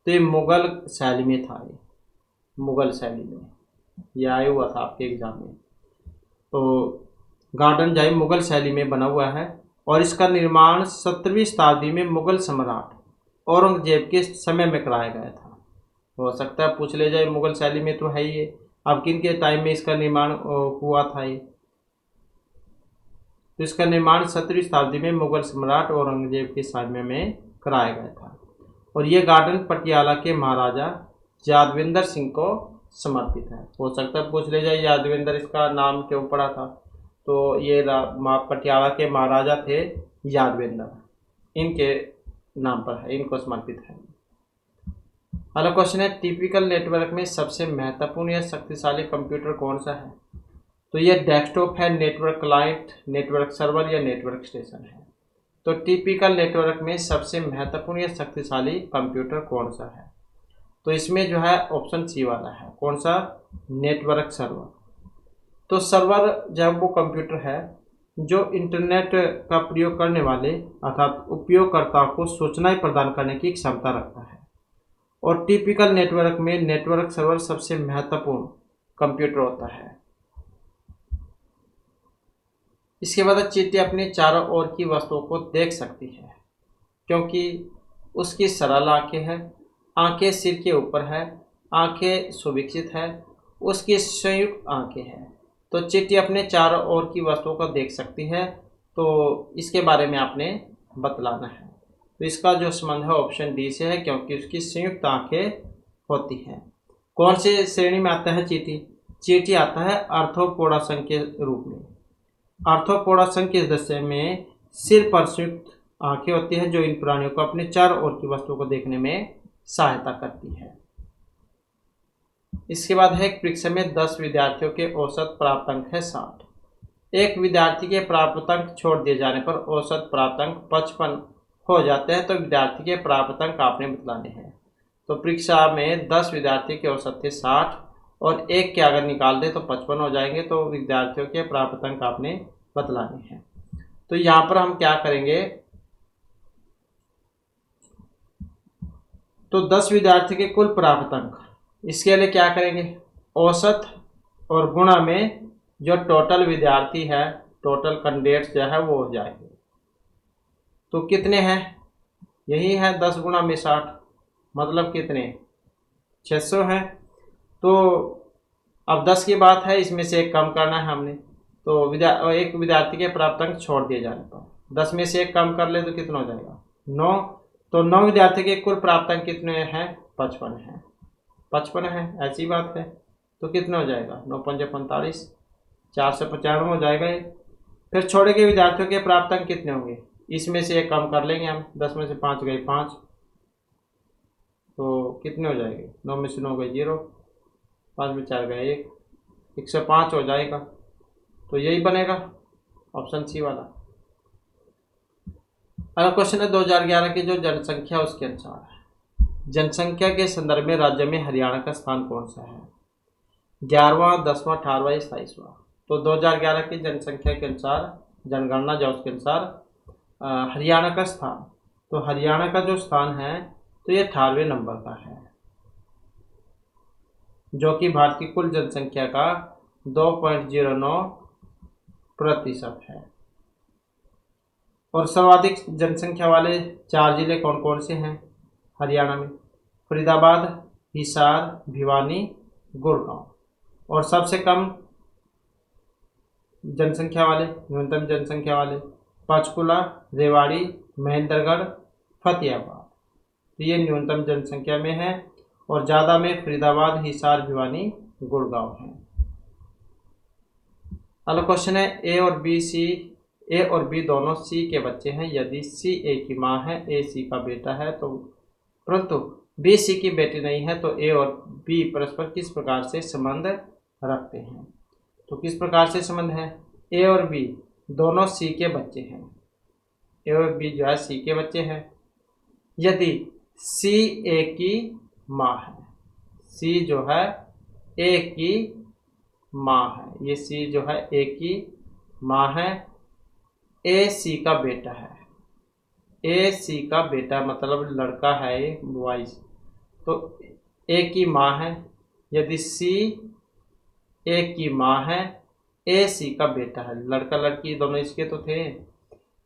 तो ये मुगल शैली में था, ये मुगल शैली में ये आया हुआ था आपके एग्जाम में। तो गार्डन जो है मुगल शैली में बना हुआ है, और इसका निर्माण 17वीं शताब्दी में मुगल सम्राट औरंगजेब के समय में कराया गया था। हो सकता है पूछ ले जाए, मुगल शैली में तो है ही ये, अब किन के टाइम में इसका निर्माण हुआ था ये? तो इसका निर्माण 17वीं शताब्दी में मुगल सम्राट औरंगजेब के समय में कराया गया था, और ये गार्डन पटियाला के महाराजा यादवेंद्र सिंह को समर्पित है। हो सकता है पूछ ले जाए यादवेंद्र इसका नाम क्यों पड़ा था? तो ये पटियाला के महाराजा थे यादवेंद्र, इनके नाम पर है, इनको समर्पित है। अगला क्वेश्चन है, टिपिकल नेटवर्क में सबसे महत्वपूर्ण या शक्तिशाली कंप्यूटर कौन सा है? तो ये डेस्कटॉप है, नेटवर्क क्लाइंट, नेटवर्क सर्वर या नेटवर्क स्टेशन है। तो टिपिकल नेटवर्क में सबसे महत्वपूर्ण या शक्तिशाली कंप्यूटर कौन सा है? तो इसमें जो है ऑप्शन सी वाला है, कौन सा? Network server. तो सर्वर जब वो कंप्यूटर है जो इंटरनेट का प्रयोग करने वाले अर्थात उपयोगकर्ताओं को सूचनाएं प्रदान करने की क्षमता रखता है, और टिपिकल नेटवर्क में नेटवर्क सर्वर सबसे महत्वपूर्ण कंप्यूटर होता है। इसके बाद चींटी अपनी चारों ओर की वस्तुओं को देख सकती है क्योंकि उसकी सरल आंखें हैं, आंखें सिर के ऊपर है, आंखें सुविकसित है, उसकी संयुक्त आंखें हैं। तो चींटी अपने चारों ओर की वस्तुओं को देख सकती है, तो इसके बारे में आपने बतलाना है। तो इसका जो संबंध है ऑप्शन डी से है, क्योंकि उसकी संयुक्त आंखें होती हैं। कौन से श्रेणी में आता है चींटी? चींटी आता है आर्थ्रोपोडा संघ के रूप में। आर्थ्रोपोडा संघ के दशा में सिर पर संयुक्त आंखें होती हैं जो इन प्राणियों को अपने चारों ओर की वस्तुओं को देखने में सहायता करती है। इसके बाद है, एक परीक्षा में 10 विद्यार्थियों के औसत प्राप्त अंक है 60। एक विद्यार्थी के प्राप्त अंक छोड़ दिए जाने पर औसत प्राप्त अंक 55 हो जाते हैं, तो विद्यार्थी के प्राप्त अंक आपने बतलाने हैं। तो परीक्षा में 10 विद्यार्थी के औसत थे 60 और एक के अगर निकाल दे तो 55 हो जाएंगे, तो विद्यार्थियों के प्राप्त अंक आपने बतलाने हैं। तो यहाँ पर हम क्या करेंगे, तो 10 विद्यार्थी के कुल प्राप्त अंक, इसके लिए क्या करेंगे, औसत और गुणा में जो टोटल विद्यार्थी है, टोटल कैंडिडेट्स जो है वो हो जाएंगे। तो कितने हैं, यही है 10 गुणा में 60, मतलब कितने 600 है। तो अब 10 की बात है, इसमें से एक कम करना है हमने, तो एक विद्यार्थी के प्राप्त अंक छोड़ दिए जाने पर 10 में से एक कम कर ले तो कितना हो जाएगा 9। तो 9 विद्यार्थी के कुल प्राप्त अंक कितने हैं 55 हैं, 55 है, ऐसी बात है। तो कितना हो जाएगा 9 पंजे 45, 495 हो जाएगा ये। फिर छोड़े गए विद्यार्थियों के प्राप्त अंक कितने होंगे, इसमें से एक कम कर लेंगे हम, 10 में से 5 गए 5, तो कितने हो जाएंगे 9 में से 9 गए 0, 5 में 4 गए 1, 105 हो जाएगा। तो यही बनेगा ऑप्शन सी वाला। अगला क्वेश्चन है 2011 की जो जनसंख्या उसके अनुसार है, जनसंख्या के संदर्भ में राज्य में हरियाणा का स्थान कौन सा है, 11वां 10वां 18वां या 27वां। तो 2011 की जनसंख्या के अनुसार, जनगणना जो उसके अनुसार हरियाणा का स्थान, तो हरियाणा का जो स्थान है तो ये 18वें नंबर का है, जो कि भारत की कुल जनसंख्या का 2.09% है। और सर्वाधिक जनसंख्या वाले 4 जिले कौन कौन से हैं हरियाणा में, फरीदाबाद, हिसार, भिवानी, गुड़गांव। और सबसे कम जनसंख्या वाले, न्यूनतम जनसंख्या वाले पंचकुला, रेवाड़ी, महेंद्रगढ़, फतेहाबाद। तो ये न्यूनतम जनसंख्या में है, और ज़्यादा में फरीदाबाद, हिसार, भिवानी, गुड़गांव है। अगला क्वेश्चन है ए और बी दोनों सी के बच्चे हैं, यदि सी ए की माँ है, ए सी का बेटा है, तो परंतु बी सी की बेटी नहीं है, तो ए और बी परस्पर किस प्रकार से संबंध रखते हैं। तो किस प्रकार से संबंध है, ए और बी दोनों सी के बच्चे हैं, ए और बी जो है सी के बच्चे हैं, यदि सी ए की माँ है, सी जो है ए की माँ है, ये सी जो है ए की माँ है, ए सी का बेटा है, ए सी का बेटा मतलब लड़का है ये, बॉयज। तो ए की माँ है, यदि सी ए की माँ है, ए सी का बेटा है, लड़का लड़की दोनों इसके तो थे,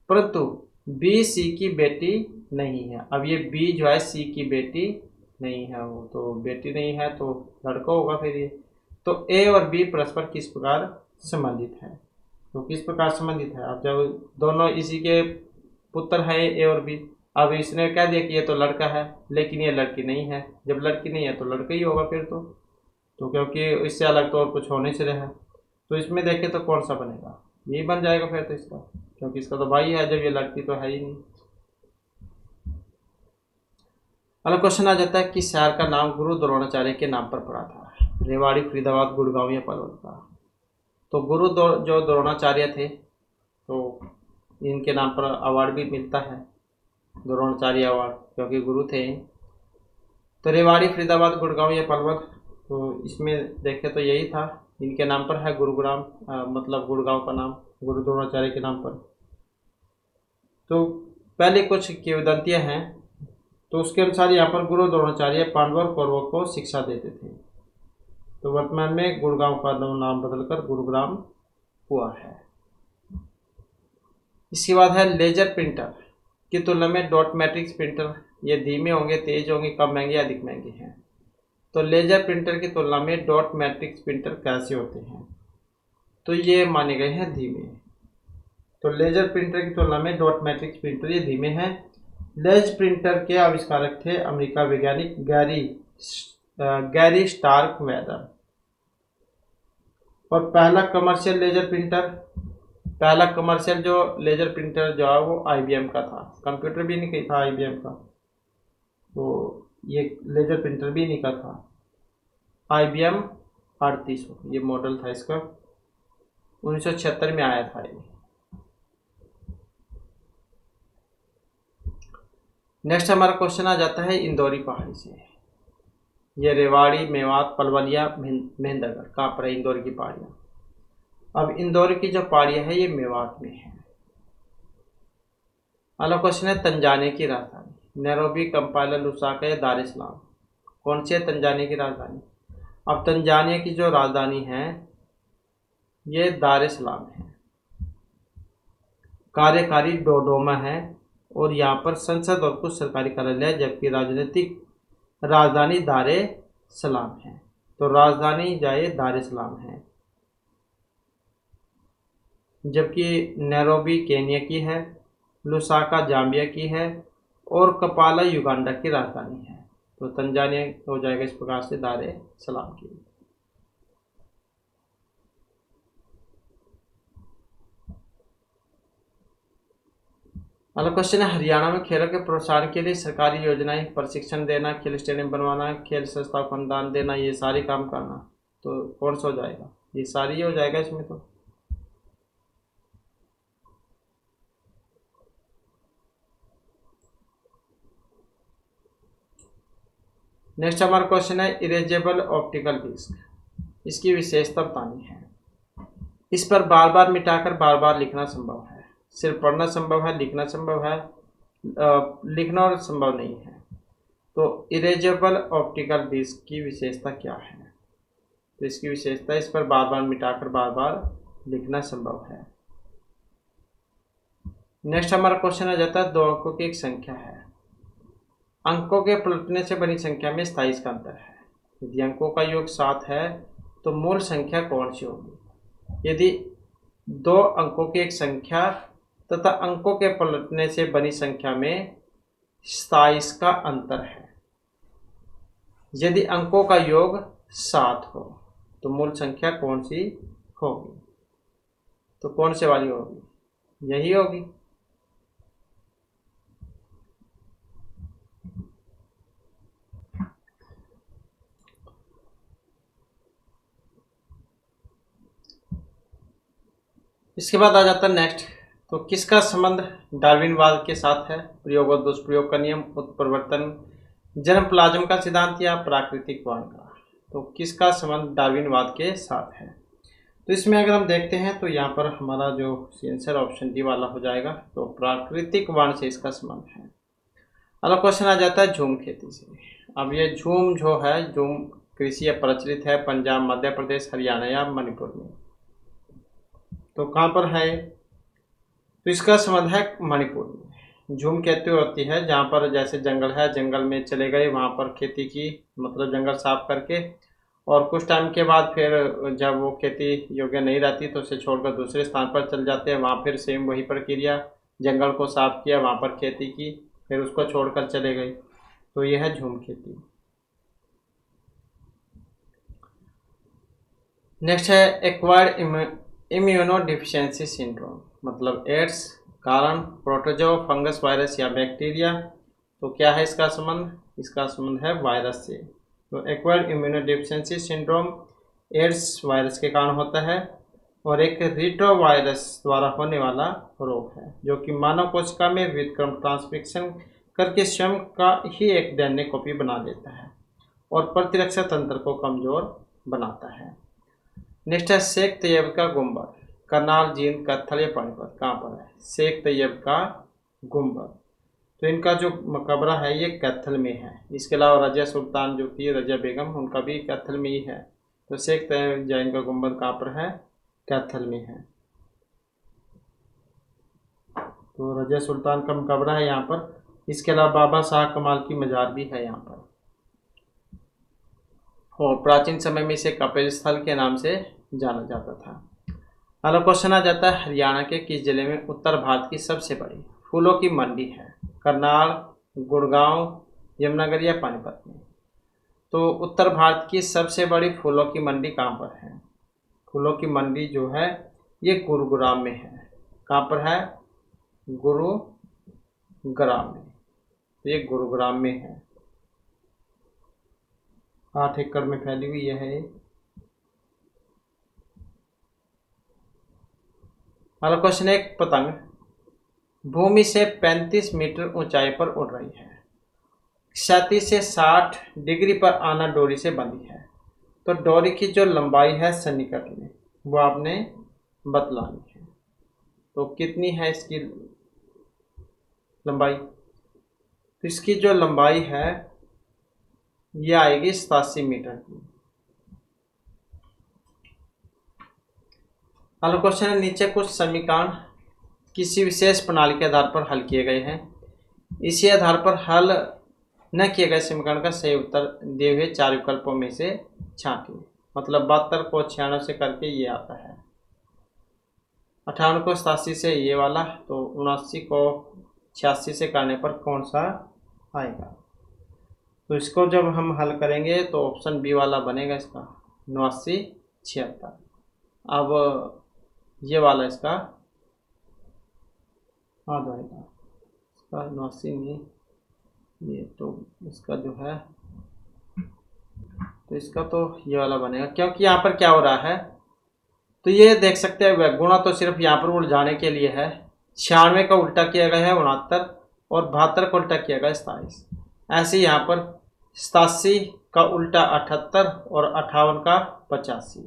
परंतु बी सी की बेटी नहीं है। अब ये बी जो है सी की बेटी नहीं है, वो तो बेटी नहीं है तो लड़का होगा फिर ये। तो ए और बी परस्पर किस प्रकार संबंधित है, तो किस प्रकार संबंधित है, अब जब दोनों इसी के पुत्र हैं ए और बी, अब इसने कह दिया कि ये तो लड़का है, लेकिन ये लड़की नहीं है, जब लड़की नहीं है तो लड़का ही होगा फिर तो क्योंकि इससे अलग तो और कुछ होने से रहा है। तो इसमें देखें तो कौन सा बनेगा, यही बन जाएगा फिर तो इसका, क्योंकि इसका तो भाई है, जब ये लड़की तो है ही नहीं। अगला क्वेश्चन आ जाता है कि शहर का नाम गुरु द्रोणाचार्य के नाम पर पड़ा था, रेवाड़ी, फरीदाबाद, गुड़गांव या पलवल का। तो गुरु जो द्रोणाचार्य थे, तो इनके नाम पर अवार्ड भी मिलता है, द्रोणाचार्य अवार्ड, क्योंकि गुरु थे। तो रेवाड़ी, फरीदाबाद, गुड़गांव या पलवल, तो इसमें देखें तो यही था, इनके नाम पर है गुरुग्राम, मतलब गुड़गांव का नाम गुरु द्रोणाचार्य के नाम पर। तो पहले कुछ किंवदंतियाँ हैं, तो उसके अनुसार यहाँ पर गुरु द्रोणाचार्य पांडवों और कौरवों को शिक्षा देते थे। तो वर्तमान में गुड़गांव का नाम बदलकर गुरुग्राम हुआ है। इसके बाद है लेजर प्रिंटर की तुलना में डॉट मैट्रिक्स प्रिंटर, ये धीमे होंगे, तेज होंगे, कम महंगे, अधिक महंगे हैं। तो लेजर प्रिंटर की तुलना में डॉट मैट्रिक्स प्रिंटर कैसे होते हैं, तो ये माने गए हैं धीमे। तो लेजर प्रिंटर की तुलना में डॉट मैट्रिक्स प्रिंटर ये धीमे हैं। लेज प्रिंटर के आविष्कारक थे अमेरिका वैज्ञानिक गैरी स्टार्क वेदर। और पहला कमर्शियल जो लेजर प्रिंटर जो है वो IBM का था, कंप्यूटर भी नहीं था IBM का, तो ये लेजर प्रिंटर भी नहीं का था। IBM 3800 ये मॉडल था इसका, 1976 में आया था ये। नेक्स्ट हमारा क्वेश्चन आ जाता है इंदौरी पहाड़ी से, ये रेवाड़ी, मेवात, पलवलिया, महेंद्रगढ़ कहाँ पर है इंदौर की पहाड़ियाँ। अब इंदौर की जो पहाड़ियाँ है ये मेवात में है। अगला क्वेश्चन है तंजानिया की राजधानी, नैरोबी, कंपाला, लुसाका या दार इस सलाम, कौन सी है तंजानिया की राजधानी। अब तंजानिया की जो राजधानी है ये दार इस सलाम है, कार्यकारी डोडोमा है, और यहाँ पर संसद और कुछ सरकारी कार्यालय, जबकि राजनीतिक राजधानी दार ए सलाम है। तो राजधानी जाए दार ए सलाम है, जबकि नैरोबी केन्या की है, लुसाका जाम्बिया की है और कपाला युगांडा की राजधानी है। तो तंजानिया हो जाएगा इस प्रकार से दार ए सलाम की। अगला क्वेश्चन है, हरियाणा में खेलों के प्रोत्साहन के लिए सरकारी योजनाएं, प्रशिक्षण देना, खेल स्टेडियम बनवाना, खेल संस्था को अनुदान देना, ये सारी काम करना, तो कौन सा हो जाएगा? ये सारी हो जाएगा इसमें। तो नेक्स्ट हमारा क्वेश्चन है, इरेजेबल ऑप्टिकल डिस्क, इसकी विशेषता बतानी है। इस पर बार बार मिटाकर बार बार लिखना संभव है। सिर्फ पढ़ना संभव है, लिखना संभव है, लिखना और संभव नहीं है। तो इरेजेबल ऑप्टिकल डिस्क की विशेषता क्या है? तो इसकी विशेषता, इस पर बार बार मिटाकर बार बार लिखना संभव है। नेक्स्ट हमारा क्वेश्चन आ जाता है, 2 अंकों की एक संख्या है, अंकों के पलटने से बनी संख्या में स्थायी का अंतर है। यदि अंकों का योग 7 है तो मूल संख्या कौन सी होगी? यदि 2 अंकों की एक संख्या तथा अंकों के पलटने से बनी संख्या में स्थायी का अंतर है, यदि अंकों का योग 7 हो तो मूल संख्या कौन सी होगी? तो कौन से वाली होगी? यही होगी। इसके बाद आ जाता है नेक्स्ट, तो किसका संबंध डार्विनवाद के साथ है? प्रयोग और दुष्प्रयोग का नियम, उत्परिवर्तन, जन्म प्लाज्म का सिद्धांत या प्राकृतिक वर्ण का? तो किसका संबंध डार्विनवाद के साथ है? तो इसमें अगर हम देखते हैं तो यहाँ पर हमारा जो आंसर ऑप्शन डी वाला हो जाएगा। तो प्राकृतिक वर्ण से इसका संबंध है। अगला क्वेश्चन आ जाता है झूम खेती से। अब ये झूम जो है, झूम कृषि प्रचलित है पंजाब, मध्य प्रदेश, हरियाणा या मणिपुर में। तो कहाँ पर है? तो इसका संबंध है मणिपुर में। झूम खेती होती है जहाँ पर जैसे जंगल है, जंगल में चले गए, वहाँ पर खेती की, मतलब जंगल साफ करके, और कुछ टाइम के बाद फिर जब वो खेती योग्य नहीं रहती तो उसे छोड़कर दूसरे स्थान पर चल जाते हैं। वहाँ फिर सेम वही प्रक्रिया, जंगल को साफ किया, वहाँ पर खेती की, फिर उसको छोड़कर चले गए। तो यह है झूम खेती। नेक्स्ट है एक्वायर्ड इम्यूनो डिफिशियंसी सिंड्रोम, मतलब एड्स, कारण प्रोटोजो, फंगस, वायरस या बैक्टीरिया। तो क्या है इसका संबंध? इसका संबंध है वायरस से। तो acquired immuno deficiency syndrome AIDS virus के कारण होता है और एक रिट्रोवायरस द्वारा होने वाला रोग है, जो कि मानव कोशिका में व्युत्क्रम ट्रांसक्रिप्शन करके स्वयं का ही एक डीएनए कॉपी बना लेता है और प्रतिरक्षा तंत्र को कमजोर बनाता है। नेक्स्ट है शेख तैयब का गुंबद, करनाल, जींद, कैथल या पानीपत, कहाँ पर है? शेख तैयब का गुंबद, तो इनका जो मकबरा है ये कैथल में है। इसके अलावा रजिया सुल्तान जो थी, रजिया बेगम, उनका भी कैथल में ही है। तो शेख तैयब जैन का गुंबद कहाँ पर है? कैथल में है। तो रजिया सुल्तान का मकबरा है यहाँ पर। इसके अलावा बाबा शाह कमाल की मजार भी है यहाँ पर, और प्राचीन समय में इसे कपिल स्थल के नाम से जाना जाता था। अगला क्वेश्चन आ जाता है, हरियाणा के किस जिले में उत्तर भारत की सबसे बड़ी फूलों की मंडी है? करनाल, गुड़गांव, यमुनानगर या पानीपत में? तो उत्तर भारत की सबसे बड़ी फूलों की मंडी कहाँ पर है? फूलों की मंडी जो है ये गुरुग्राम में है। कहाँ पर है? गुरुग्राम में। तो ये गुरुग्राम में है, 8 एकड़ में फैली हुई है। अगला क्वेश्चन है, एक पतंग भूमि से 35 मीटर ऊंचाई पर उड़ रही है, क्षैतिज से 60 डिग्री पर आना डोरी से बंधी है। तो डोरी की जो लंबाई है सन्निकट में वो आपने बतलानी है। तो कितनी है इसकी लंबाई? तो इसकी जो लंबाई है ये आएगी 87 मीटर की। अगला क्वेश्चन है, नीचे कुछ समीकरण किसी विशेष प्रणाली के आधार पर हल किए गए हैं। इसी आधार पर हल न किए गए समीकरण का सही उत्तर दिए हुए 4 विकल्पों में से छांटिए। मतलब 72 को 96 से करके ये आता है, 58 को 87 से ये वाला, तो 79 को 86 से करने पर कौन सा आएगा। तो इसको जब हम हल करेंगे तो ऑप्शन बी वाला बनेगा इसका, 89 76। अब ये वाला इसका आ जाएगा, इसका 89 नहीं, ये तो इसका जो है, तो इसका तो ये वाला बनेगा, क्योंकि यहाँ पर क्या हो रहा है, तो ये देख सकते हैं गुणा तो सिर्फ यहाँ पर उलझाने के लिए है। 96 का उल्टा किया गया है 69, और 72 का उल्टा किया गया 27। ऐसे यहाँ पर 87 का उल्टा 78 और 58 का 85।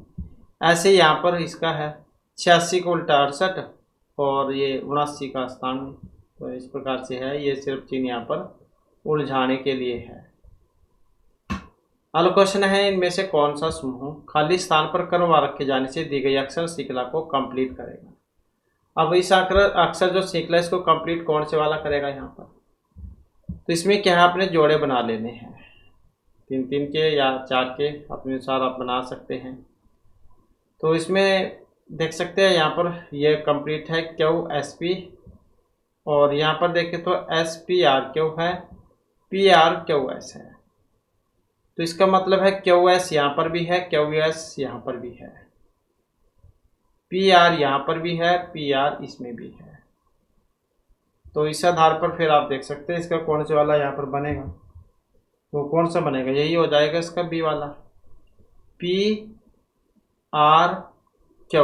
ऐसे यहाँ पर इसका है 86 का उल्टा 68 और ये 79 का 97। तो इस प्रकार से है, ये सिर्फ चिन्ह यहाँ पर उलझाने के लिए है। अगला क्वेश्चन है, इनमें से कौन सा समूह खाली स्थान पर क्रमवार रखे जाने से दी गई अक्षर श्रृंखला को कंप्लीट करेगा। अब इस अक्षर जो श्रृंखला इसको कंप्लीट कौन से वाला करेगा यहाँ पर, तो इसमें क्या है, आपने जोड़े बना लेने हैं, 3-3 के या 4 के अपने अनुसार आप बना सकते हैं। तो इसमें देख सकते हैं यहाँ पर ये कंप्लीट है QSP, और यहाँ पर देखें तो SPRQ है, PRQS है। तो इसका मतलब है QS यहाँ पर भी है, QS यहाँ पर भी है, PR यहाँ पर भी है, PR इसमें भी है। तो इस आधार पर फिर आप देख सकते हैं इसका कौन से वाला यहाँ पर बनेगा, तो कौन सा बनेगा, यही हो जाएगा इसका बी वाला, PRQ,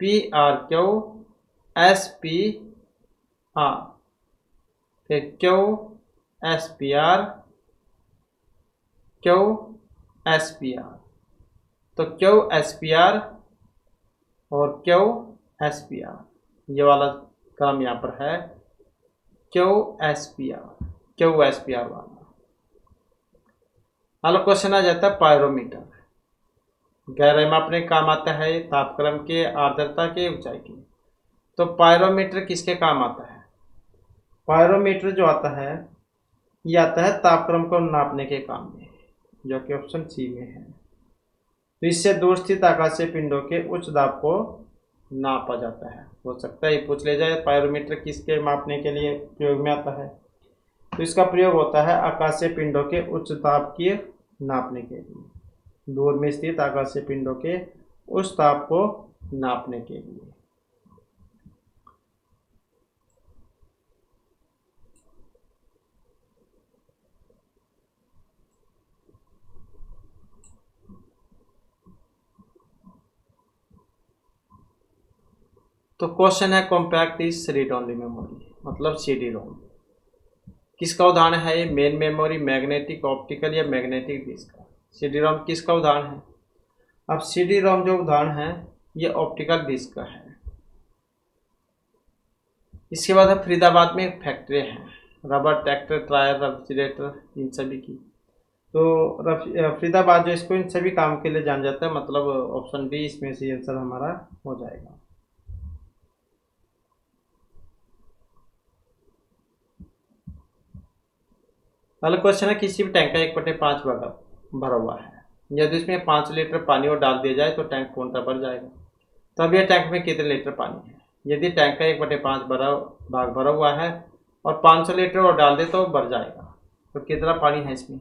PRQ SPR, फिर QSPR, QSPR। तो QSPR और QSPR ये वाला काम यहाँ पर है, QSPR वाला। अगला क्वेश्चन आ जाता है पायरोमीटर। गहराई मापने का काम आता है, तापक्रम के, आर्द्रता के, ऊंचाई की। तो पायरोमीटर किसके काम आता है, पायरोमीटर जो आता है ये आता है तापक्रम को नापने के काम में, जो कि ऑप्शन सी में है। तो इससे दूर स्थित आकाशीय पिंडों के उच्च दाब को नापा जाता है। हो सकता है ये पूछ ले जाए पायरोमीटर किसके मापने के लिए प्रयोग में आता है, तो इसका प्रयोग होता है आकाशीय पिंडों के उच्च दाब की नापने के लिए, दूर में स्थित आकाशीय पिंडों के उच्च दाब को नापने के लिए। तो क्वेश्चन है compact is read only memory, मतलब CD रोम। किसका उदाहरण है ये, मेन मेमोरी, मैग्नेटिक, ऑप्टिकल या मैग्नेटिक डिस्क का। CD रोम किसका उदाहरण है, अब CD रोम जो उदाहरण है ये ऑप्टिकल डिस्क का है। इसके बाद फरीदाबाद में एक फैक्ट्री है, रबर, ट्रैक्टर, टायर, रेफ्रिजरेटर, इन सभी की। तो फरीदाबाद जो इसको इन सभी काम के लिए जाना जाता है, मतलब ऑप्शन बी इसमें से आंसर हमारा हो जाएगा। अगला क्वेश्चन है, किसी भी टैंक का 1/5 भरा हुआ है, यदि इसमें 5 लीटर पानी और डाल दिया जाए तो टैंक पूर्णतः भर जाएगा। तो अब यह टैंक में कितने लीटर पानी है, यदि टैंक का 1/5 भाग भरा हुआ है और 500 लीटर और डाल दे तो भर जाएगा। तो कितना पानी है इसमें,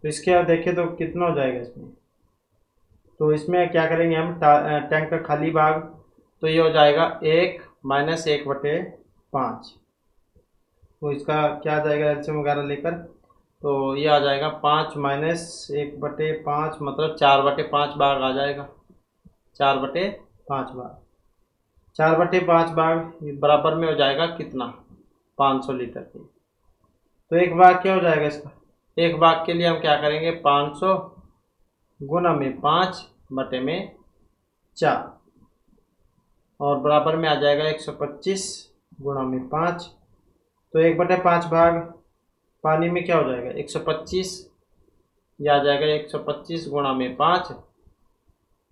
तो इसके बाद देखें तो कितना हो जाएगा इसमें। तो इसमें क्या करेंगे हम, टैंक का खाली भाग, तो ये हो जाएगा 1 - 1/5। तो इसका क्या आ जाएगा एलसीएम वगैरह लेकर, तो ये आ जाएगा 5 - 1/5 मतलब 4/5 भाग आ जाएगा, 4/5 भाग, 4/5 भाग बराबर में हो जाएगा कितना, 500 लीटर के। तो एक भाग क्या हो जाएगा इसका, एक भाग के लिए हम क्या करेंगे, 500 गुना में 5/4 और बराबर में आ जाएगा 125 गुना में 5। तो 1/5 भाग पानी में क्या हो जाएगा, 125, यह आ जाएगा 125 गुना में 5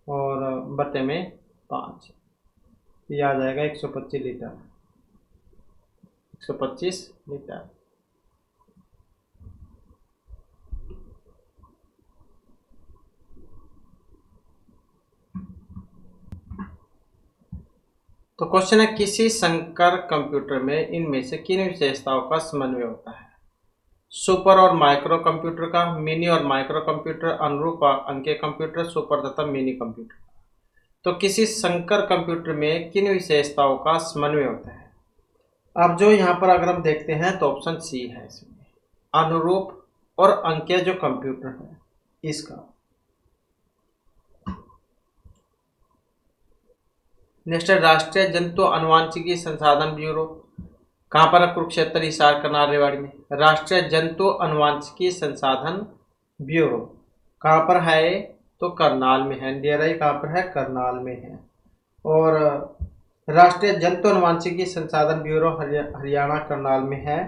और बटे में 5, यह आ जाएगा 125 लीटर। 125 मीटर। तो क्वेश्चन है, किसी संकर कंप्यूटर में इनमें से किन विशेषताओं का समन्वय होता है? सुपर और माइक्रो कंप्यूटर का, मिनी और माइक्रो कंप्यूटर, अनुरूप और अंकीय कंप्यूटर, सुपर तथा मिनी कंप्यूटर। तो किसी संकर कंप्यूटर में किन विशेषताओं का समन्वय होता है? अब जो यहाँ पर अगर हम देखते हैं तो ऑप्शन सी है इसमें, अनुरूप और अंकीय जो कंप्यूटर है इसका। नेक्स्ट है, राष्ट्रीय जंतु अनुवांशिकी संसाधन ब्यूरो कहाँ पर है? कुरुक्षेत्र, हिसार, करनाल, रेवाड़ी में। राष्ट्रीय जंतु अनुवांशिकी संसाधन ब्यूरो कहाँ पर है? तो करनाल में है। DRI कहाँ पर है? करनाल में है। और राष्ट्रीय जंतु अनुवांशिकी संसाधन ब्यूरो हरियाणा, करनाल में है।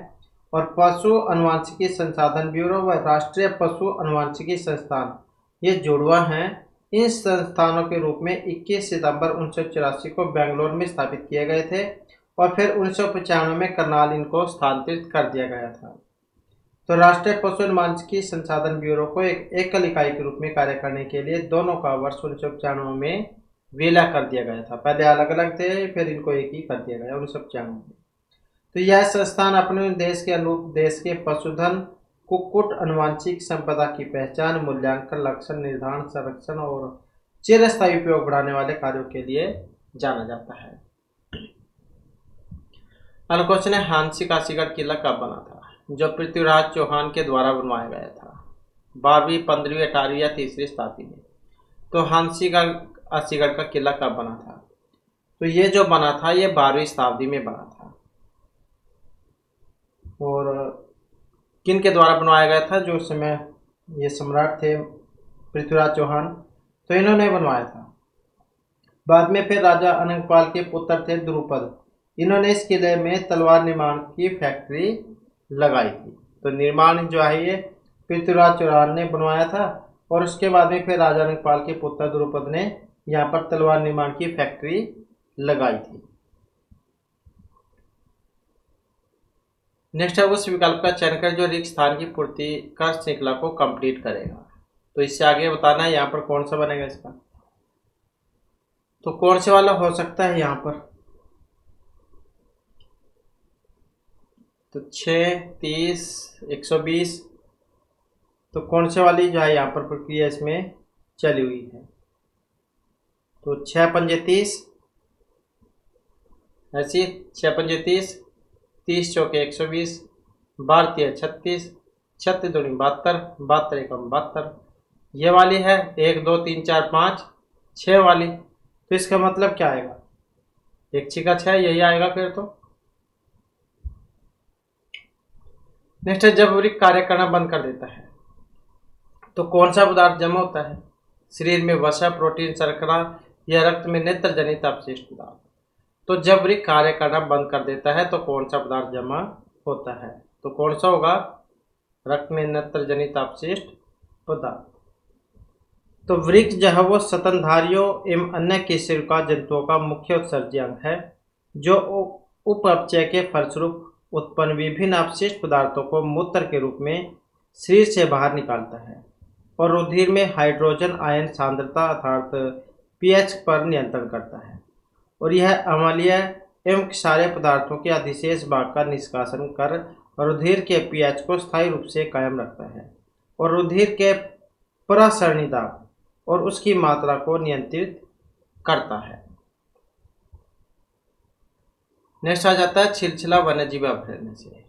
और पशु अनुवांशिकी संसाधन ब्यूरो व राष्ट्रीय पशु अनुवांशिकी संस्थान ये जुड़वा हैं। इन संस्थानों के रूप में 21 सितंबर 1984 को बेंगलोर में स्थापित किए गए थे और फिर 1995 में करनाल इनको स्थानांतरित कर दिया गया था। तो राष्ट्रीय पशु अनुवांशिकी संसाधन ब्यूरो को एक एकल इकाई के रूप में कार्य करने के लिए दोनों का वर्ष 1995 में विलय कर दिया गया था। पहले अलग अलग थे, फिर इनको एक ही कर दिया गया 1995 में। तो यह संस्थान अपने देश के अनुरूप देश के पशुधन कुक्कुट अनुवांशिक संपदा की पहचान, मूल्यांकन, लक्षण निर्धारण, संरक्षण और चिरस्थायी उपयोग बढ़ाने वाले कार्यों के लिए जाना जाता है। अगला क्वेश्चन है, हांसी का काशीगढ़ किला कब बना था? जो पृथ्वीराज चौहान के द्वारा बनवाया गया था 12वीं, 15वीं, 18वीं या 3री शताब्दी में। तो हांसी का काशीगढ़ का किला कब बना था? तो ये जो बना था ये 12वीं शताब्दी में बना था। और किन के द्वारा बनवाया गया था? जो उस समय ये सम्राट थे पृथ्वीराज चौहान, तो इन्होंने बनवाया था। बाद में फिर राजा अनंगपाल के पुत्र थे द्रुपद, इन्होंने इस किले में तलवार निर्माण की फैक्ट्री लगाई थी। तो निर्माण जो है ये पृथ्वीराज चौहान ने बनवाया था और उसके बाद में फिर राजा अनंगपाल के पुत्र द्रुपद ने यहाँ पर तलवार निर्माण की फैक्ट्री लगाई थी। नेक्स्ट है, उस विकल्प का चयन कर जो रिक्त स्थान की पूर्ति कर श्रृंखला को कंप्लीट करेगा। तो इससे आगे बताना है यहाँ पर कौन सा बनेगा इसका। तो कौन से वाला हो सकता है यहाँ पर? तो 6, 30, 120। तो कौन से वाली जो है यहाँ पर प्रक्रिया इसमें चली हुई है? तो 6 पंजे 30, ऐसी 6 पंजे 30, 30 चौके 120, 12 तिया 36, 36 दूनी 72, 72 एकम 72। ये वाली है 1 2 3 4 5 6 वाली। तो इसका मतलब क्या आएगा? 1 छिका 6 यही आएगा फिर। तो नेक्स्ट है, जब वृक्क कार्य करना बंद कर देता है तो कौन सा पदार्थ जमा होता है? शरीर में वसा, प्रोटीन, शर्करा या रक्त में नेत्र जनित अपशिष्ट पदार्थ। तो जब वृक्क कार्य करना बंद कर देता है तो कौन सा पदार्थ जमा होता है? तो कौन सा होगा? रक्त में नेत्र जनित अपशिष्ट पदार्थ। तो वृक्क जो है वो स्तनधारियों एवं अन्य केशिका जंतुओं का मुख्य उत्सर्जी अंग है जो उपअपचय के फलस्वरूप उत्पन्न विभिन्न अपशिष्ट पदार्थों को मूत्र के रूप में शरीर से बाहर निकालता है और रुधिर में हाइड्रोजन आयन सांद्रता अर्थात pH पर नियंत्रण करता है। और यह अम्लीय एवं क्षारीय पदार्थों के अधिशेष भाग का निष्कासन कर रुधिर के pH को स्थायी रूप से कायम रखता है और रुधिर के प्रसरणी दाब और उसकी मात्रा को नियंत्रित करता है। नेक्स्ट आ जाता है छिलछिला वन्यजीव अभयारण्य से।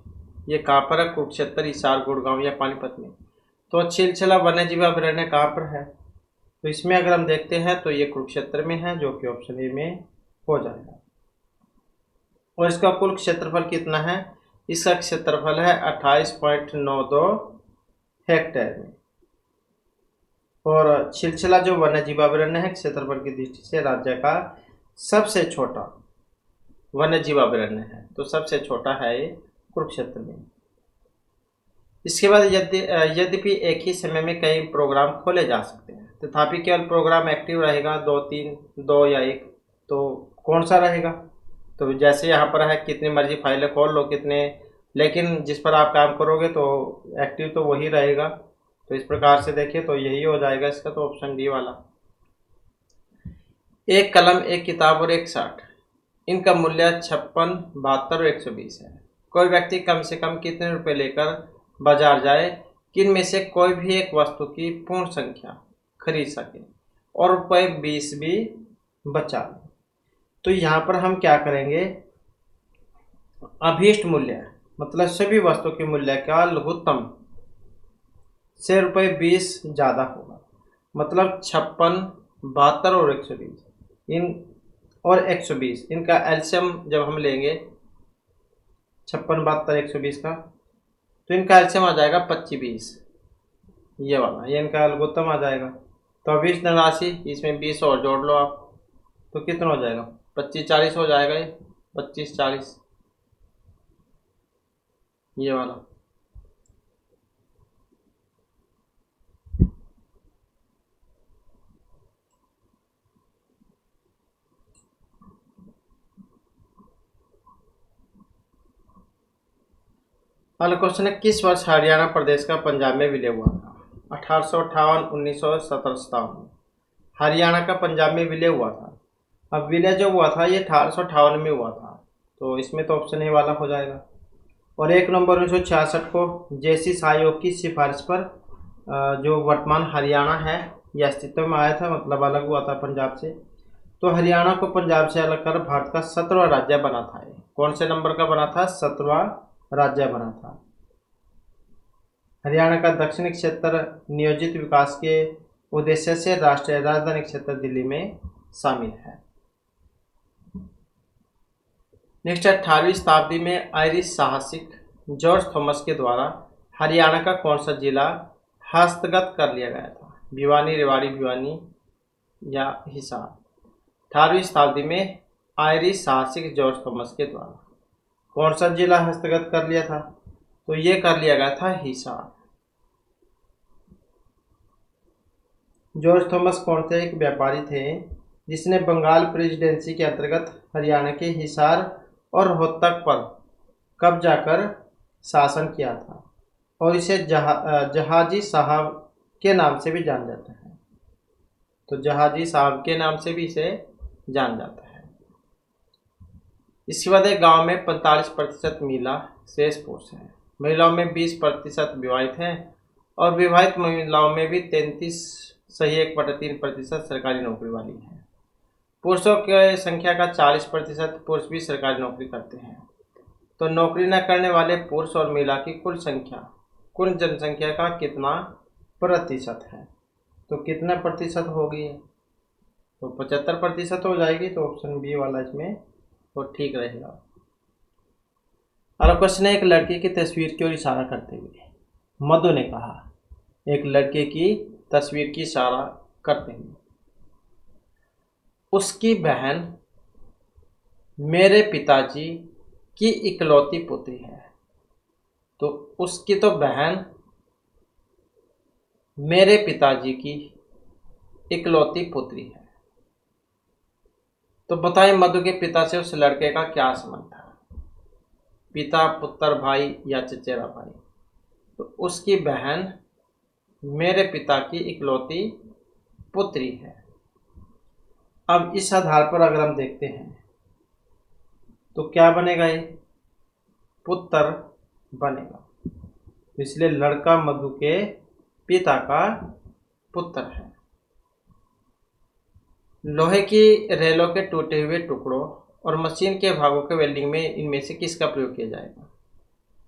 ये कहाँ पर है? कुरुक्षेत्र, हिसार, गुड़गांव या पानीपत में। तो छिलछिला वन्यजीव अभयारण्य कहाँ पर है? तो इसमें अगर हम देखते हैं तो ये कुरुक्षेत्र में है, जो कि ऑप्शन ए में हो जाएगा। और इसका कुल क्षेत्रफल कितना है? इसका क्षेत्रफल है 28.92 हेक्टेयर में। और छिलछिला जो वन्यजीव अभयारण्य है क्षेत्रफल की दृष्टि से राज्य का सबसे छोटा वन्यजीव अभयारण्य है। तो सबसे छोटा है ये कुरुक्षेत्र में। इसके बाद यद्यपि एक ही समय में कई प्रोग्राम खोले जा सकते हैं तथापि केवल प्रोग्राम एक्टिव रहेगा 2 या 1। तो कौन सा रहेगा? तो जैसे यहाँ पर है कितनी मर्जी फाइलें खोल लो कितने, लेकिन जिस पर आप काम करोगे तो एक्टिव तो वही रहेगा। तो इस प्रकार से देखिए तो यही हो जाएगा इसका, तो ऑप्शन डी वाला। एक कलम, एक किताब और एक शार्ट, इनका मूल्य 56, 72 और 120 है। कोई व्यक्ति कम से कम कितने रुपए लेकर बाजार जाए कि इनमें से कोई भी एक वस्तु की पूर्ण संख्या खरीद सके और रुपए 20 भी बचा ले। तो यहाँ पर हम क्या करेंगे, अभीष्ट मूल्य मतलब सभी वस्तु के मूल्य का लघुत्तम से रुपए 20 ज़्यादा होगा, मतलब 56, 72 और 120 इन और 120 इनका एलसीएम जब हम लेंगे 56, 72, 120 का, तो इनका एलसीएम आ जाएगा 25, 20, ये वाला, ये इनका लघुत्तम आ जाएगा। तो अभीष्ट धनराशि इसमें 20 और जोड़ लो आप, तो कितना हो जाएगा, 25, 40 हो जाएगा ये, 25, 40 ये वाला। अगला क्वेश्चन है, किस वर्ष हरियाणा प्रदेश का पंजाब में विलय हुआ था? 1858, 1957 हरियाणा का पंजाब में विलय हुआ था। अब विलय जो हुआ था ये 1858 में हुआ था, तो इसमें तो ऑप्शन ए वाला हो जाएगा। और 1 नवंबर 1966 को जेसिस आयोग की सिफारिश पर जो वर्तमान हरियाणा है यह अस्तित्व में आया था, मतलब अलग हुआ था पंजाब से। तो हरियाणा को पंजाब से अलग कर भारत का 17वां राज्य बना था। कौन से नंबर का बना था? 17वां राज्य बना था। हरियाणा का दक्षिणी क्षेत्र नियोजित विकास के उद्देश्य से राष्ट्रीय राजधानी क्षेत्र दिल्ली में शामिल है। नेक्स्ट है, 18वीं शताब्दी में आयरिश साहसिक जॉर्ज थॉमस के द्वारा हरियाणा का कौन सा जिला हस्तगत कर लिया गया था? भिवानी, रेवाड़ी, भिवानी या हिसार? 18वीं शताब्दी में आयरिश साहसिक जॉर्ज थॉमस के द्वारा कौन सा जिला हस्तगत कर लिया था? तो ये कर लिया गया था हिसार। जॉर्ज थॉमस कौन थे? एक व्यापारी थे जिसने बंगाल प्रेसिडेंसी के अंतर्गत हरियाणा के हिसार और रोहतक पर कब्जा कर शासन किया था और इसे जहाजी साहब के नाम से भी जाना जाता है। तो जहाजी साहब के नाम से भी इसे जाना जाता है। इसके बाद एक गांव में 45% महिला शेष पुरुष हैं। महिलाओं में 20% विवाहित हैं और विवाहित महिलाओं में भी 33.1% सरकारी नौकरी वाली हैं। पुरुषों की संख्या का 40% पुरुष भी सरकारी नौकरी करते हैं। तो नौकरी न करने वाले पुरुष और महिला की कुल कुल जनसंख्या का कितना प्रतिशत है? तो कितना प्रतिशत होगी? तो 75% हो जाएगी। तो ऑप्शन बी वाला इसमें तो ठीक रहेगा। अगला क्वेश्चन है, एक लड़की की तस्वीर की ओर इशारा करते हुए मधु ने कहा। एक लड़के की तस्वीर की इशारा करते हुए, उसकी बहन मेरे पिताजी की इकलौती पुत्री है। तो उसकी तो बहन मेरे पिताजी की इकलौती पुत्री है। तो बताएं मधु के पिता से उस लड़के का क्या संबंध था? पिता, पुत्र, भाई या चचेरा भाई? तो उसकी बहन मेरे पिता की इकलौती पुत्री है। अब इस आधार पर अगर हम देखते हैं तो क्या बनेगा? ये पुत्र बनेगा। इसलिए लड़का मधु के पिता का पुत्र है। लोहे की रेलों के टूटे हुए टुकड़ों और मशीन के भागों के वेल्डिंग में इनमें से किसका प्रयोग किया जाएगा?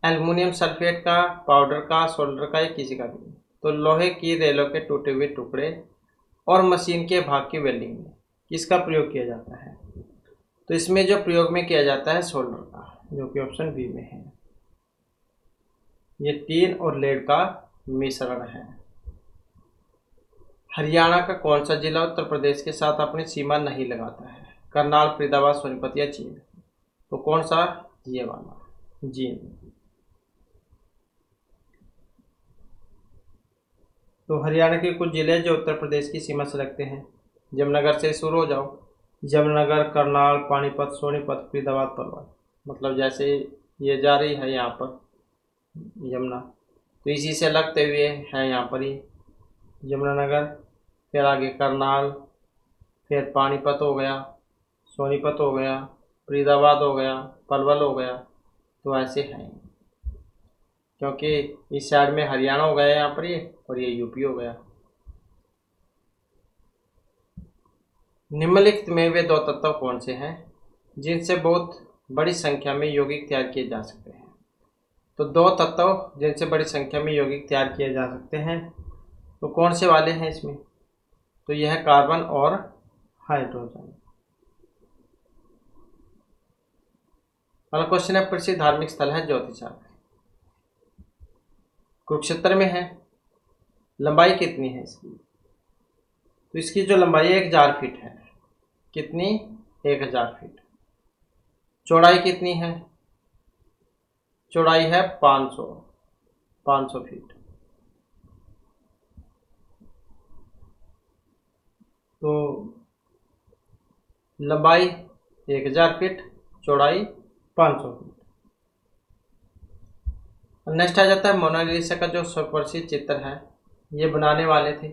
एल्युमिनियम सल्फेट का, पाउडर का, सोल्डर का या किसी का भी? तो लोहे की रेलों के टूटे हुए टुकड़े और मशीन के भाग की वेल्डिंग में किसका प्रयोग किया जाता है? तो इसमें जो प्रयोग में किया जाता है सोल्डर का, जो कि ऑप्शन बी में है। ये टीन और लेड का मिश्रण है। हरियाणा का कौन सा जिला उत्तर प्रदेश के साथ अपनी सीमा नहीं लगाता है? करनाल, फरीदाबाद, सोनीपत या जींद? तो कौन सा? ये वाला, जींद। तो हरियाणा के कुछ जिले जो उत्तर प्रदेश की सीमा से लगते हैं, जमनगर से शुरू हो जाओ, यमुनानगर, करनाल, पानीपत, सोनीपत, फरीदाबाद, पलवल। मतलब जैसे ये जा रही है यहाँ पर यमुना, तो इसी से लगते हुए है यहाँ पर ही यमुनानगर, फिर आगे करनाल, फिर पानीपत हो गया, सोनीपत हो गया, फरीदाबाद हो गया, पलवल हो गया। तो ऐसे हैं, क्योंकि इस साइड में हरियाणा हो गया यहाँ पर ये, और ये यूपी हो गया। निम्नलिखित में वे दो तत्व कौन से हैं जिनसे बहुत बड़ी संख्या में यौगिक तैयार किए जा सकते हैं? तो दो तत्व जिनसे बड़ी संख्या में यौगिक तैयार किए जा सकते हैं, तो कौन से वाले हैं इसमें? तो यह है कार्बन और हाइड्रोजन। अगला क्वेश्चन है, प्रसिद्ध धार्मिक स्थल है ज्योतिषा कुरुक्षेत्र में है। लंबाई कितनी है इसकी? तो इसकी जो लंबाई है 1000 फीट है। कितनी? 1000 फीट। चौड़ाई कितनी है? चौड़ाई है 500 फीट। तो लंबाई 1000 फीट, चौड़ाई 500 फीट। नेक्स्ट आ जाता है मोनालिसा का जो सुप्रसिद्ध चित्र है, ये बनाने वाले थे।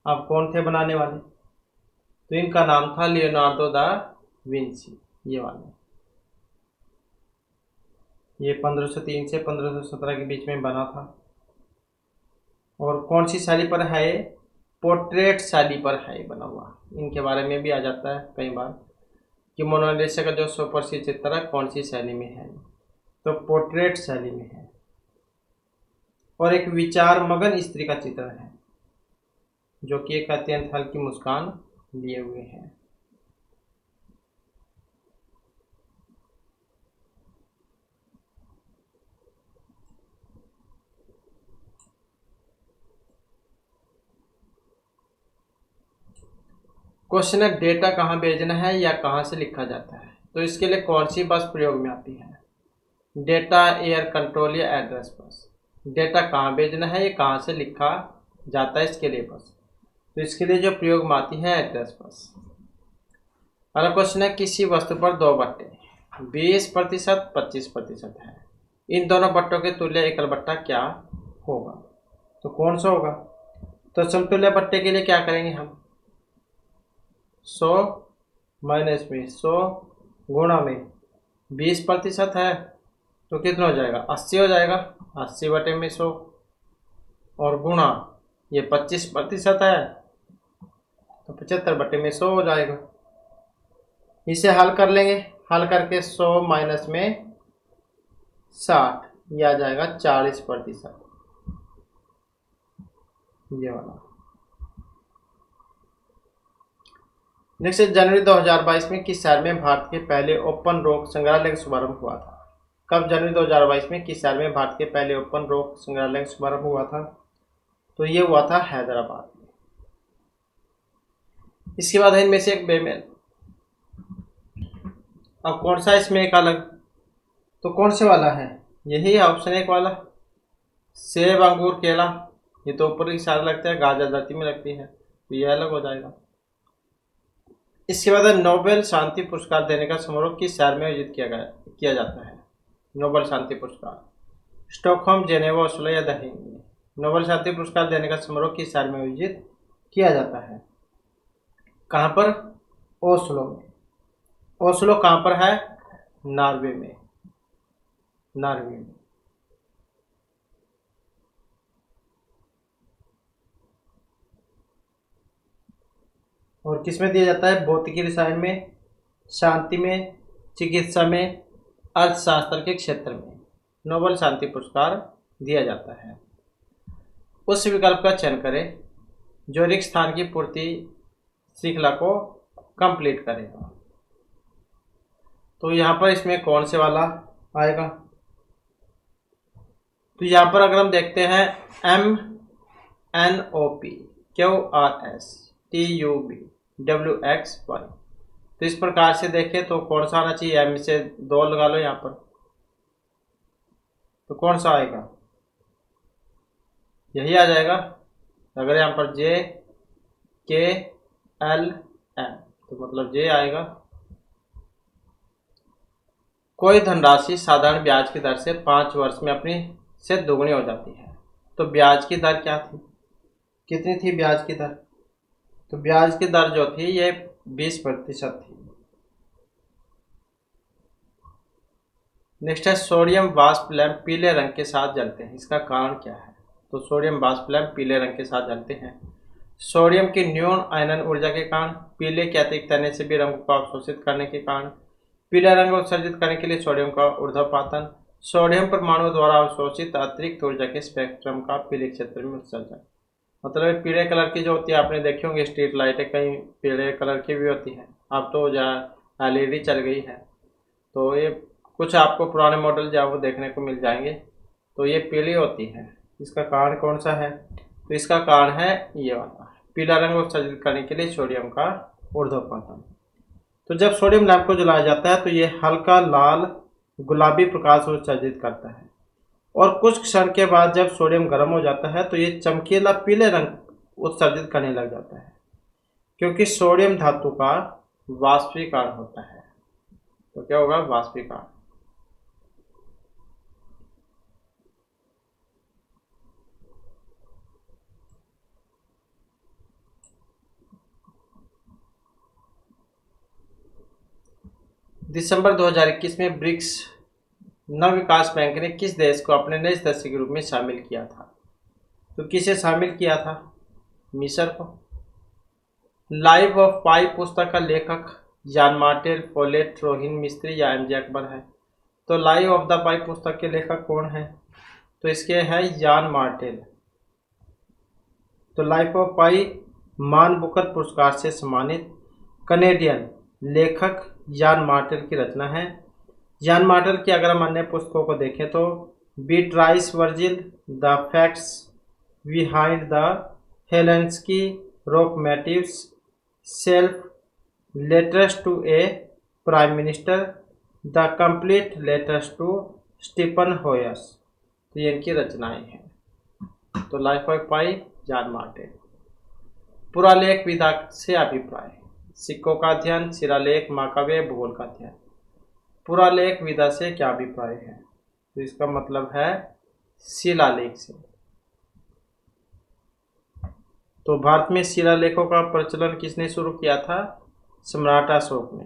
अब कौन थे बनाने वाले? तो इनका नाम था लियोनार्डो दा विंची। ये वाले, ये 1503 से 1517 के बीच में बना था। और कौन सी शैली पर है ये? पोर्ट्रेट शैली पर है ये बना हुआ। इनके बारे में भी आ जाता है कई बार कि मोनालिसा का जो सुप्रसिद्ध चित्र है कौन सी शैली में है, तो पोर्ट्रेट शैली में है। और एक विचार मगन स्त्री का चित्र है जो कि एक अत्यंत हल्की मुस्कान लिए हुए है। क्वेश्चन है, डेटा कहाँ भेजना है या कहाँ से लिखा जाता है? तो इसके लिए कौन सी बस प्रयोग में आती है? डेटा, एयर कंट्रोल या एड्रेस बस। डेटा कहाँ भेजना है, ये कहाँ से लिखा जाता है, इसके लिए बस। तो इसके लिए जो प्रयोग में आती है एड्रेस बस। अगला क्वेश्चन है, किसी वस्तु पर दो बट्टे 20%, 25% है। इन दोनों बट्टों के तुल्य एकल बट्टा क्या होगा? तो कौन सा होगा? तो समतुल्य बट्टे के लिए क्या करेंगे हम? 100 माइनस में 100 गुणा में 20% है, तो कितना हो जाएगा? 80 हो जाएगा। 80 बटे में 100 और गुणा ये 25% है, तो 75 बटे में 100 हो जाएगा। इसे हल कर लेंगे। हल करके 100 माइनस में 60, यह आ जाएगा 40%। ये वाला। नेक्स्ट, जनवरी 2022 में किस शहर में भारत के पहले ओपन रॉक संग्रहालय का शुभारंभ हुआ था? कब जनवरी 2022 में किस शहर में भारत के पहले ओपन रॉक संग्रहालय का शुभारंभ हुआ था? तो ये हुआ था हैदराबाद में। इसके बाद है इनमें से एक बेमेल। अब कौन सा इसमें एक अलग? तो कौन से वाला है? यही है ऑप्शन 1 वाला। सेब, अंगूर, केला, ये तो ऊपर की साइड लगता है, गाजर धरती में लगती है, तो ये अलग हो जाएगा। इसके बाद नोबेल शांति पुरस्कार देने का समारोह किस शहर में आयोजित किया जाता है? नोबेल शांति पुरस्कार स्टॉकहोम, जेनेवा, ओस्लो या द हेग। नोबेल शांति पुरस्कार देने का समारोह किस शहर में आयोजित किया जाता है? कहाँ पर? ओस्लो में। ओस्लो कहाँ पर है? नॉर्वे में। नॉर्वे में। और किस में दिया जाता है? भौतिकी रसायन में, शांति में, चिकित्सा में, अर्थशास्त्र के क्षेत्र में नोबेल शांति पुरस्कार दिया जाता है। उस विकल्प का चयन करें जो रिक्त स्थान की पूर्ति श्रृंखला को कंप्लीट करेगा। तो यहाँ पर इसमें कौन से वाला आएगा? तो यहाँ पर अगर हम देखते हैं MNOP, QRS, TUV, WXY, तो इस प्रकार से देखें तो कौन सा आना चाहिए? M से 2 लगा लो यहाँ पर, तो कौन सा आएगा? यही आ जाएगा। अगर यहाँ पर JKLM, तो मतलब जे आएगा। कोई धनराशि साधारण ब्याज की दर से 5 वर्ष में अपनी से दोगुनी हो जाती है, तो ब्याज की दर क्या थी, कितनी थी ब्याज की दर? तो ब्याज की दर जो थी ये 20% थी। नेक्स्ट है सोडियम वाष्प लैंप पीले रंग के साथ जलते हैं, इसका कारण क्या है? तो सोडियम वाष्प लैंप पीले रंग के साथ जलते हैं सोडियम की न्यून आयनन ऊर्जा के कारण, पीले के अतिरिक्त तने से भी रंग को अवशोषित करने के कारण, पीला रंग उत्सर्जित करने के लिए सोडियम का ऊर्ध्वपातन, सोडियम परमाणु द्वारा अवशोषित अतिरिक्त ऊर्जा के स्पेक्ट्रम का पीले क्षेत्र में उत्सर्जन। मतलब पीले कलर की जो होती है आपने देखी होंगी स्ट्रीट लाइटें, कहीं पीले कलर की भी होती है, अब तो एलईडी चल गई है। तो ये कुछ आपको पुराने मॉडल जो वो देखने को मिल जाएंगे, तो ये पीली होती है। इसका कारण कौन सा है? तो इसका कारण है ये वाला, पीला रंग उत्सर्जित करने के लिए सोडियम का ऊर्ध्वपातन। तो जब सोडियम लैंप को जलाया जाता है तो ये हल्का लाल गुलाबी प्रकाश उत्सर्जित करता है, और कुछ क्षण के बाद जब सोडियम गर्म हो जाता है तो ये चमकीला पीले रंग उत्सर्जित करने लग जाता है, क्योंकि सोडियम धातु का वाष्पीकरण होता है। तो क्या होगा? वाष्पीकरण। दिसंबर 2021 में ब्रिक्स नव विकास बैंक ने किस देश को अपने नए सदस्य के रूप में शामिल किया था? तो किसे शामिल किया था? मिस्र को। लाइफ ऑफ पाई पुस्तक का लेखक जान मार्टेल, पोलेट, रोहिन मिस्त्री या एमजे अकबर है? तो लाइफ ऑफ द पाई पुस्तक के लेखक कौन है? तो इसके है जान मार्टेल। तो लाइफ ऑफ पाई मान बुकर पुरस्कार से सम्मानित कनेडियन लेखक जान मार्टेल की रचना है। जान मार्टेल की अगर हम अन्य पुस्तकों को देखें तो Beatrice Virgil, the facts behind the Helsinki Roccamatios, self, letters to a prime minister, the complete letters to Stephen Harper's, तो ये इनकी रचनाएं हैं। तो लाइफ ऑफ पाई जान मार्टेल। पुरालेख विधा से अभिप्राय, सिक्कों का अध्ययन, शिलालेख, महाकाव्य, भूगोल का अध्ययन। पुरालेख विधा से क्या अभिप्राय है? तो इसका मतलब है शिलालेख से। तो भारत में शिलालेखों का प्रचलन किसने शुरू किया था? सम्राट अशोक ने।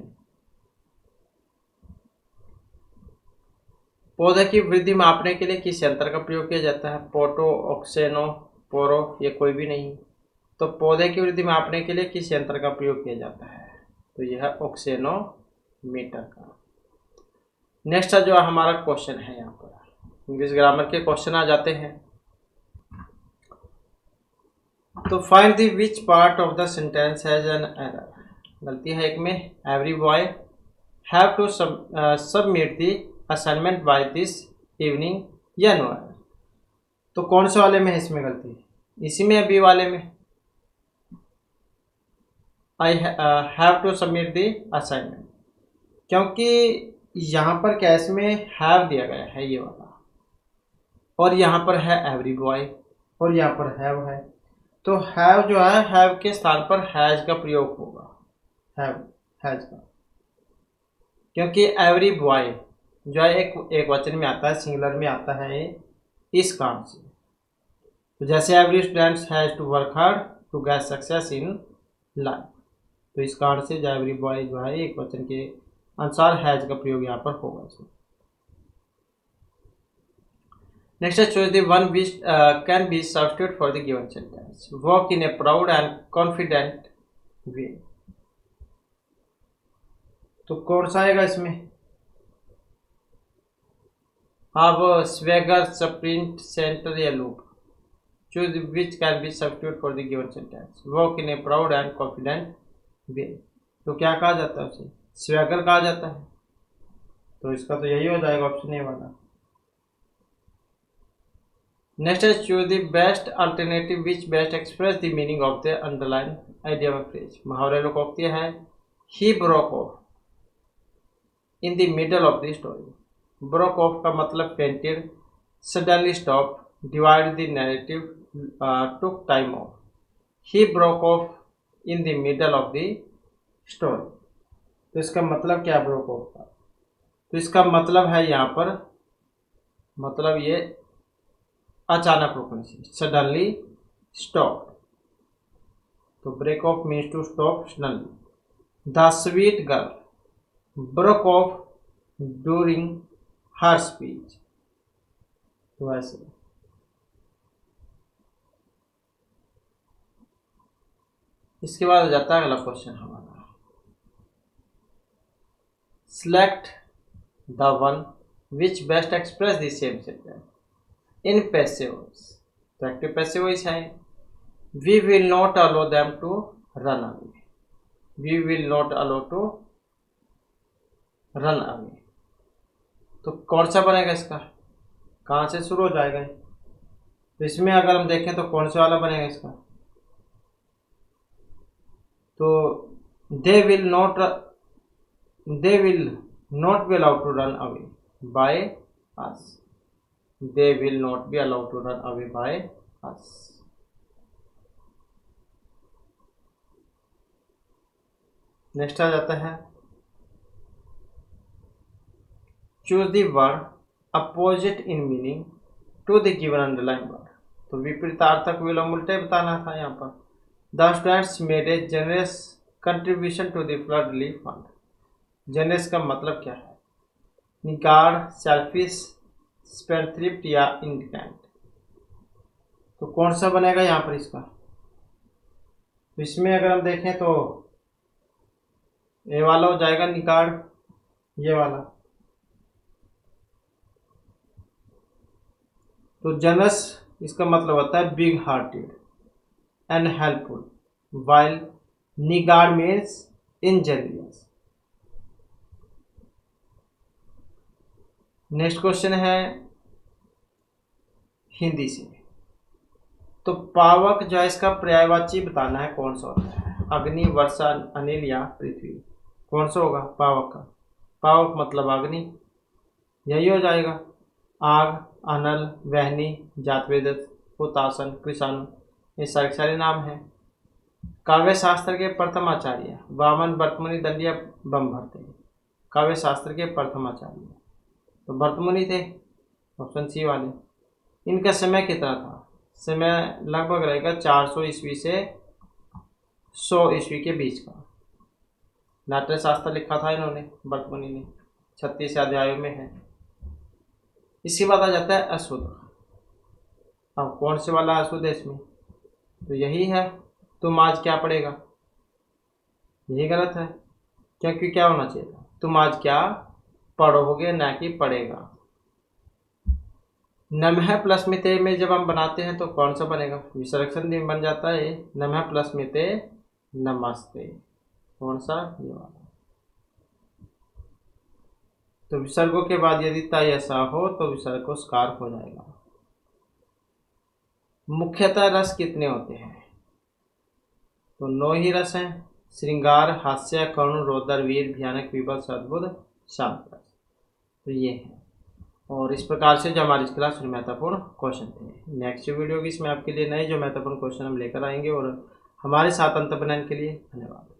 पौधे की वृद्धि मापने के लिए किस यंत्र का प्रयोग किया जाता है? पोटो, ऑक्सेनो, पोरो, ये कोई भी नहीं। तो पौधे की वृद्धि मापने के लिए किस यंत्र का प्रयोग किया जाता है? तो यह है ऑक्सेनोमीटर का। नेक्स्ट जो हमारा क्वेश्चन है, यहाँ पर इंग्लिश ग्रामर के क्वेश्चन आ जाते हैं। तो find the which part of the sentence has an error. गलती है एक में, every boy have to submit the assignment by this evening, या नो एरर। तो कौन से वाले में है इसमें गलती? इसी में, बी वाले में, I have to submit the assignment, क्योंकि यहाँ पर कैस में हैव दिया गया है ये वाला, और यहाँ पर है एवरी बॉय, और यहाँ पर हैव है। तो हैव जो है, हैव के स्थान पर हैज का प्रयोग होगा, हैज का, क्योंकि एवरी बॉय जो है एक वचन में आता है, सिंगुलर में आता है इस काम से। तो जैसे every students has to work hard to get success in life, तो इस कारण से जो एवरी बॉय जो है एक वचन के अनुसार हैज का प्रयोग यहाँ पर होगा। नेक्स्ट है choose the one which can be substitute for the given sentence. Walk in a proud and confident way, तो कौन सा आएगा इसमें? अब स्वैगर, स्प्रिंट, सेंटर या loop. Choose which can be substitute for the given sentence. Walk in a proud and confident way, तो क्या कहा जाता है उसे? स्वैगर कहा जाता है। तो इसका तो यही हो जाएगा, ऑप्शन ए वाला। नेक्स्ट है choose the best alternative which best express the meaning of the underline idea of phrase. मुहावरे लोकोक्ति है he broke of in the middle of the story. Broke of का मतलब fainted, suddenly stop, divide the narrative, took time of. He broke of in the middle of the story. तो इसका मतलब क्या broke of का? तो इसका मतलब है यहाँ पर, मतलब ये अचानक रुकने से, सडनली स्टॉप। तो break off means to stop suddenly. The sweet girl broke off during her speech. तो ऐसे इसके बाद आ जाता है अगला क्वेश्चन हमारा, select the one which best express the same sentence in passive voice. तो एक्टिव पैसिव वॉइस है, we will not allow them to run away. We will not allow to run away. तो कौन सा बनेगा इसका, कहाँ से शुरू हो जाएगा? तो इसमें अगर हम देखें तो कौन सा वाला बनेगा इसका? तो they will not be allowed to run away by us. They will not be allowed to run away by us. Next आ जाता है, choose the word opposite in meaning to the given underline word. तो विपरीतार्थक विलोम उल्टे बताना था यहाँ पर। The students made a generous contribution to the flood relief fund. Generous का मतलब क्या है? निगार्ड, सेल्फिश, स्पेंडथ्रिफ्ट या इंडिकेंट। तो कौन सा बनेगा यहाँ पर इसका? तो इसमें अगर हम देखें तो ये वाला हो जाएगा निगार्ड, ये वाला। तो जनरस इसका मतलब होता है big hearted and helpful, while niggard means ingenious. Next question है हिंदी से। तो पावक जो है इसका पर्यायवाची बताना है, कौन सा होता है? अग्नि, वर्षा, अनिल या पृथ्वी। कौन सा होगा पावक का? पावक मतलब अग्नि, यही हो जाएगा। आग, अनल, वहनी, जातवेदत, हुतासन, कृषाणु, ये सारे नाम हैं। काव्य शास्त्र के प्रथम आचार्य वामन भर्तमुनि दंडिया बम भरते। काव्य शास्त्र के प्रथम आचार्य तो भर्तमुनि थे, ऑप्शन सी वाले। इनका समय कितना था? समय लगभग रहेगा 400 ईस्वी से 100 ईस्वी के बीच का। नाट्य शास्त्र लिखा था इन्होंने, भर्तमुनि ने, 36 अध्यायों में है। इसके बाद आ जाता है अशुद्ध। अब कौन से वाला अशुद्ध है इसमें? तो यही है, तुम आज क्या पढ़ेगा, यही गलत है, क्योंकि क्या होना चाहिए था? तुम आज क्या पढ़ोगे, ना कि पढ़ेगा। नमः प्लस मिते में जब हम बनाते हैं तो कौन सा बनेगा? विसर्जन दिन बन जाता है नमः प्लस मिते नमस्ते। कौन सा? ये वाला। तो विसर्गों के बाद यदि तय ऐसा हो तो विसर्ग को स्कार हो जाएगा। मुख्यतः रस कितने होते हैं? तो 9 ही रस हैं, श्रृंगार, हास्य, करुण, रोदर, वीर, भयानक, विभत्स, अद्भुत, शांत रस। तो ये है। और इस प्रकार से जो हमारी इस क्लास में महत्वपूर्ण क्वेश्चन थे। नेक्स्ट वीडियो की इसमें आपके लिए नए जो महत्वपूर्ण क्वेश्चन हम लेकर आएंगे। और हमारे साथ अंत बनाने के लिए धन्यवाद।